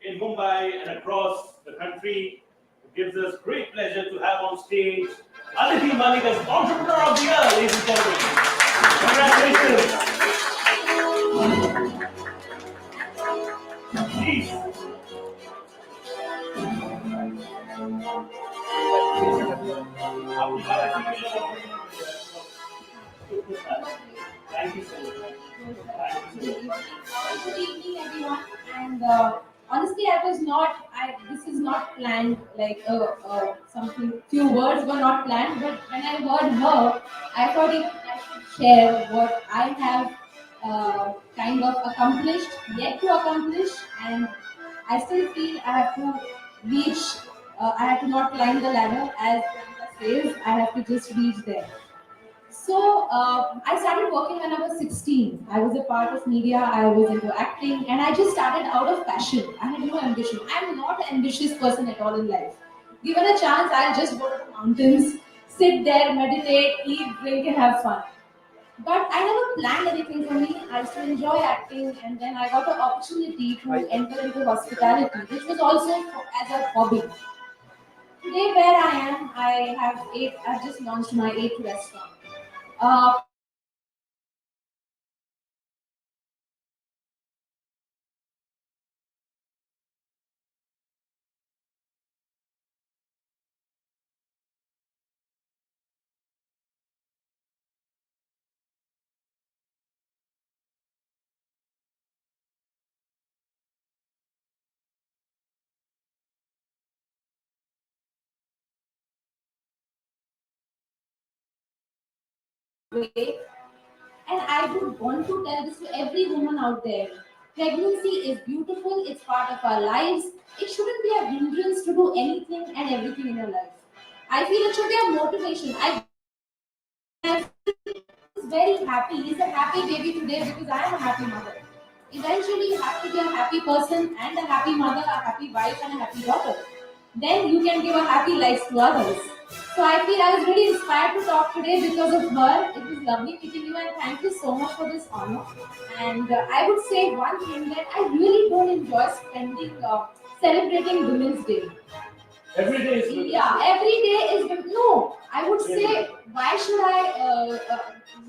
in Mumbai and across the country. It gives us great pleasure to have on stage Aditi Malik as Entrepreneur of the Year, ladies and gentlemen. Congratulations. Please. Thank you so much. Good evening, everyone. And honestly, this is not planned. Like something, few words were not planned. But when I heard her, I thought I should share what I have kind of accomplished, yet to accomplish, and I still feel I have to reach. I have to not climb the ladder, as Priyanka says. I have to just reach there. So I started working when I was 16. I was a part of media. I was into acting, and I just started out of passion. I had no ambition. I'm not an ambitious person at all in life. Given a chance, I'll just go to the mountains, sit there, meditate, eat, drink, and have fun. But I never planned anything for me. I used to enjoy acting, and then I got the opportunity to enter into hospitality, which was also as a hobby. Today, where I am, I've just launched my eighth restaurant. Uh, way. And I would want to tell this to every woman out there. Pregnancy is beautiful, it's part of our lives. It shouldn't be a hindrance to do anything and everything in your life. I feel it should be a motivation. I is very happy. He's a happy baby today because I am a happy mother. Eventually, you have to be a happy person and a happy mother, a happy wife, and a happy daughter. Then you can give a happy life to others. So I feel I was really inspired to talk today because of her. It was lovely meeting you, and thank you so much for this honor. And I would say one thing that I really don't enjoy spending celebrating Women's Day. Every day is good. Yeah, every day is good. No, I would say, why should I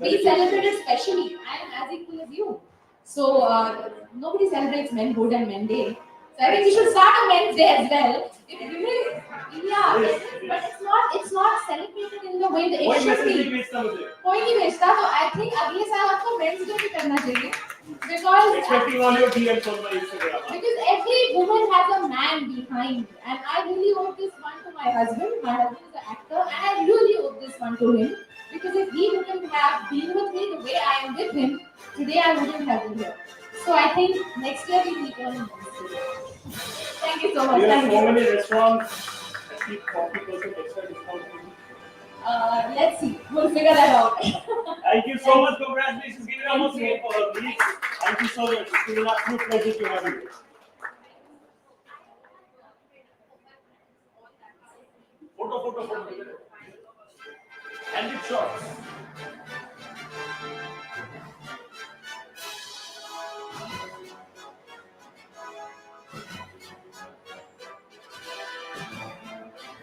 be celebrated specially? I am as equal as you. So nobody celebrates menhood and men day. So I think we should start a men's day as well. If women, yeah, but it's not celebrated in the way that it should be. कोई नहीं भेजता तो I think अगले साल आपको men's day भी करना चाहिए because Expecting all your DMs on my Instagram. because every woman has a man behind, and I really owe this one to my husband. My husband is an actor, and I really owe this one to him because if he wouldn't have been with me the way I am with him, today I wouldn't have been here. So I think next year we meet on Wednesday. Thank you so much. There are Thank so you. many restaurants. I see 40% extra discount. Let's see. We'll figure that out. Thank you so much. Congratulations. Give it a once again for her, please. Thank you so much. It's been an absolute pleasure to have you. Photo. And it shots.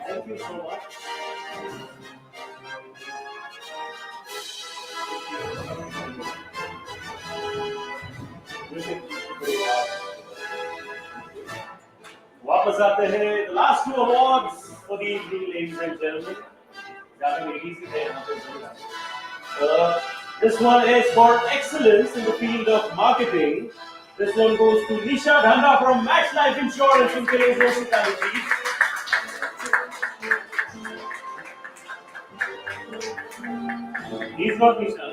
Thank you so much. वापस आते हैं the last two awards for the evening, ladies and gentlemen. ज़्यादा ladies ही थे यहाँ पे. This one is for excellence in the field of marketing. This one goes to Nisha Dhanda from Max Life Insurance in today's hospitality. He's not Nisha.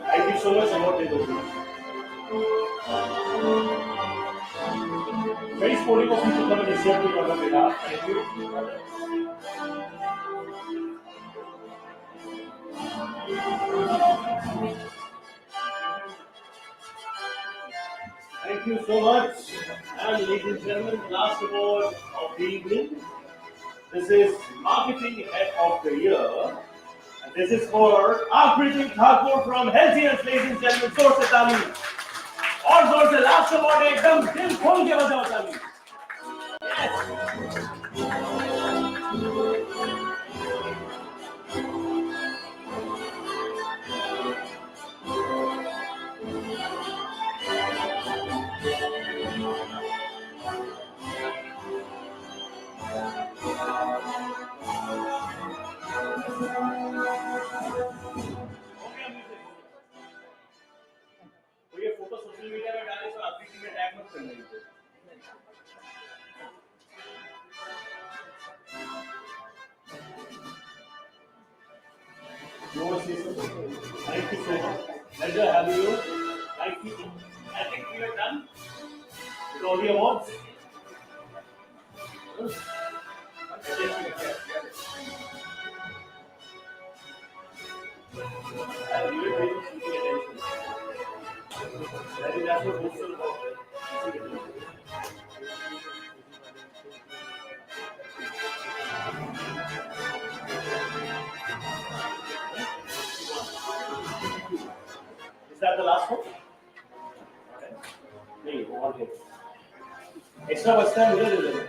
Thank you so much for what they Very sporting of you to come and accept it on our behalf. Thank you. Thank you so much. And ladies and gentlemen, the last award of the evening. This is Marketing Head of the Year. And this is for Akriti Thakur from Healthiest, ladies and gentlemen. Source Italian. और जोर से last award एकदम दिल खोल के बजाओ ताली। तो ये फोटो सोशल मीडिया में डाले तो आपकी टीम में टैग मत करना इनको। No one says something. Thank you so much. Pleasure having you. Thank you. I think we are done with all the awards. That's what most of Is that the last one? Okay. No, one here. Extra basta hai, mujhe de dena.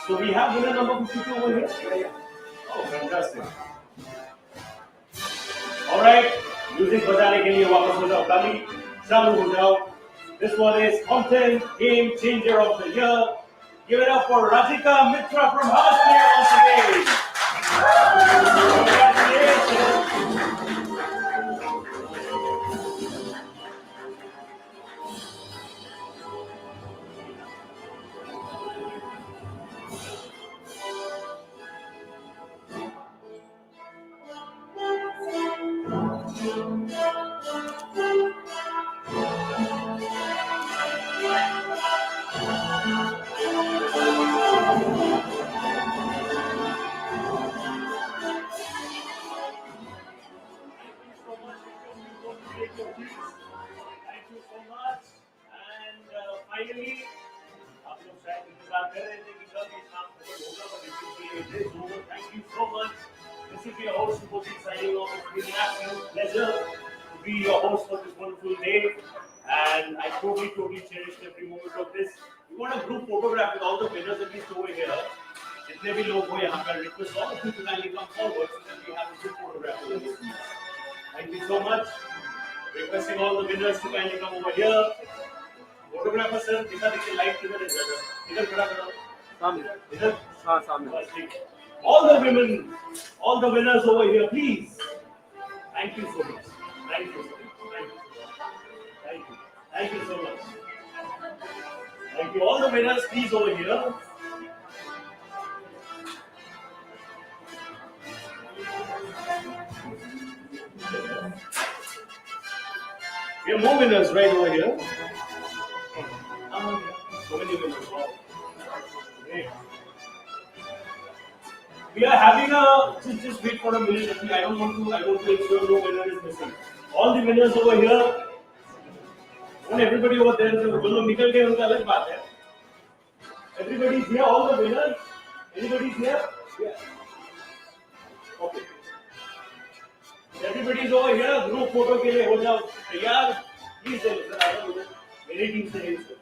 So we have winner number 52 over here. Oh, fantastic. All right. Music बजाने के लिए वापस हो जाओ ताली, चालू हो जाओ. This one is Content Game Changer of the Year. Give it up for Rajika Mitra from Houseplayer once again. Congratulations. Thank you so much. And finally, आप लोग शायद इंतजार कर रहे थे कि कब ये शाम खत्म होगा, but it is over. Thank you so much. This is your host, Subodhi, signing off. It's been an absolute pleasure to be your host for this wonderful day. And I totally cherished every moment of this. We want a group photograph with all the winners at least over here. जितने भी लोग हो यहाँ पर, request all of you to kindly come forward so that we have a group photograph over here. Thank you so much. Requesting all the winners to kindly come over here. Photographer sir, दिखा दीजिए light किधर है ज़रा, इधर खड़ा करो, सामने, इधर, हाँ सामने, बस ठीक. All the women, all the winners over here, please. Thank you so much. Thank you so much. Thank you. Thank you so much. Thank you. All the winners, please over here. We have more winners right over here. So many winners. Wow. Great. We are having a just wait for a minute. I don't want to ensure no winner is missing. All the winners over here. And everybody over there, जो लोग निकल गए उनका अलग बात है. Everybody is here. All the winners. Everybody is here. Yeah. Okay. Everybody is over here. Group photo के लिए हो जाओ तैयार. Please sir, I don't know. मेरी टीम से है sir.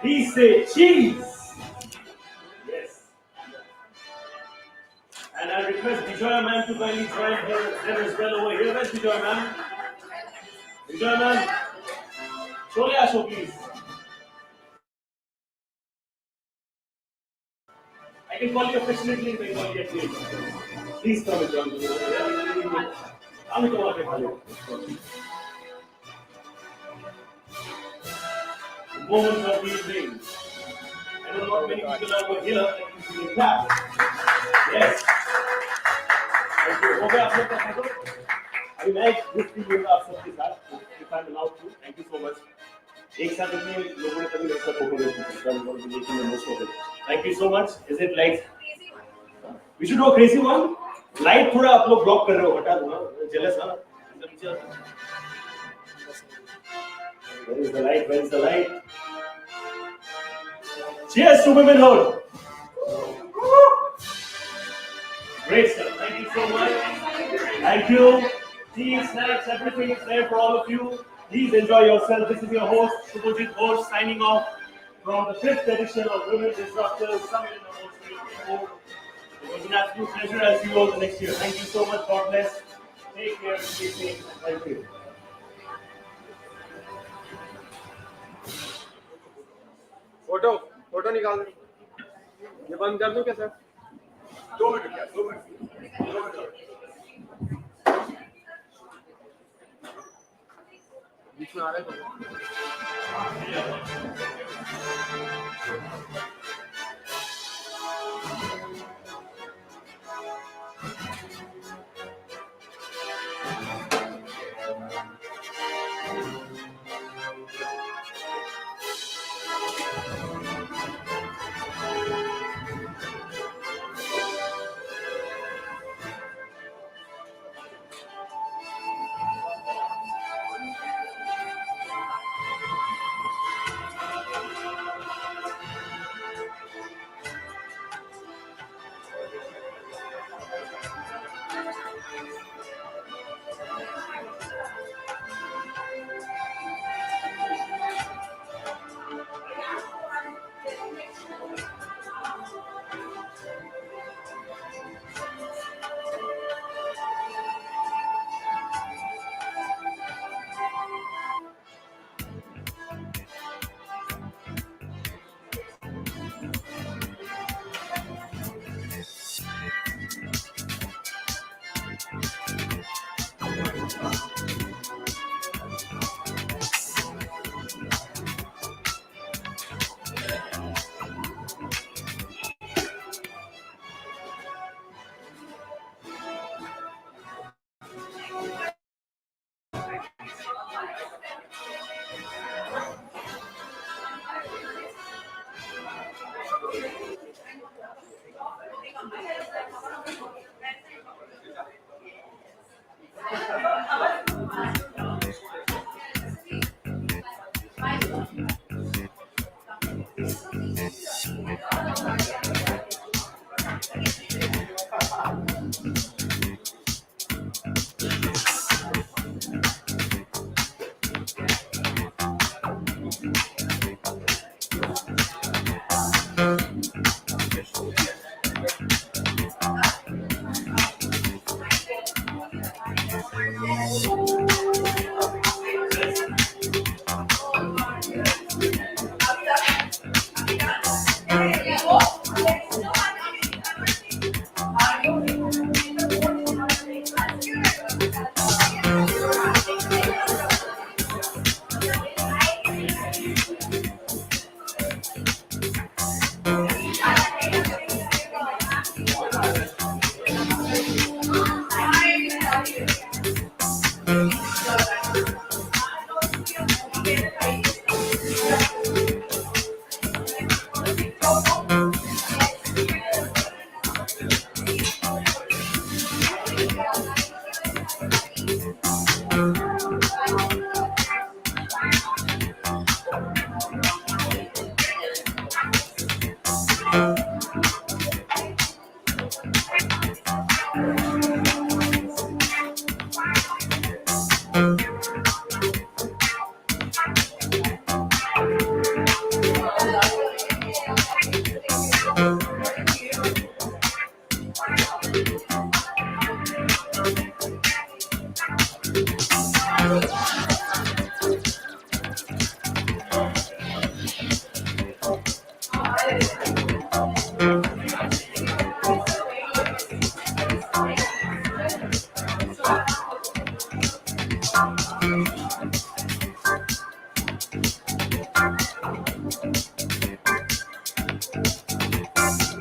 Please say cheese. Yes. And I request Bijoya ma'am to kindly join them as well over here. Where's Bijoya ma'am? Bijoya ma'am. Chole asho please. I can call you affectionately in Bengali at least. Please come and join me. I'm going to moments of the evening. I know not many people are over here. Thank you. Yes. Thank you. हो गया आप लोग का photo? अभी मैं एक group की लूँगा आप सबके साथ. If I'm allowed to. Thank you so much. एक साथ इतने लोगों ने कभी ऐसा फोटो नहीं खींचा. Thank you so much. Is it like? We should do a crazy one. Light थोड़ा आप लोग block कर रहे हो, हटा दो ना. Jealous हाँ? Where is the light? Where is the light? Cheers to womenhood. Great stuff. Thank you so much. Thank you. Tea, snacks, everything is there for all of you. Please enjoy yourself. This is your host, Subhajit Ghosh, signing off from the 5th edition of Women Disruptors Summit in the Host State. It was an absolute pleasure. I'll see you all the next year. Thank you so much. God bless. Take care. Stay safe. Thank you. Photo निकाल दो। ये बंद कर दूं क्या sir? 2 minute बीच में आ रहे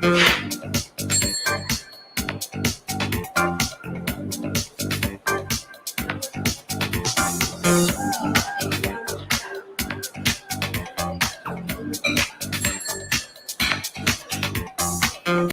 Thank you.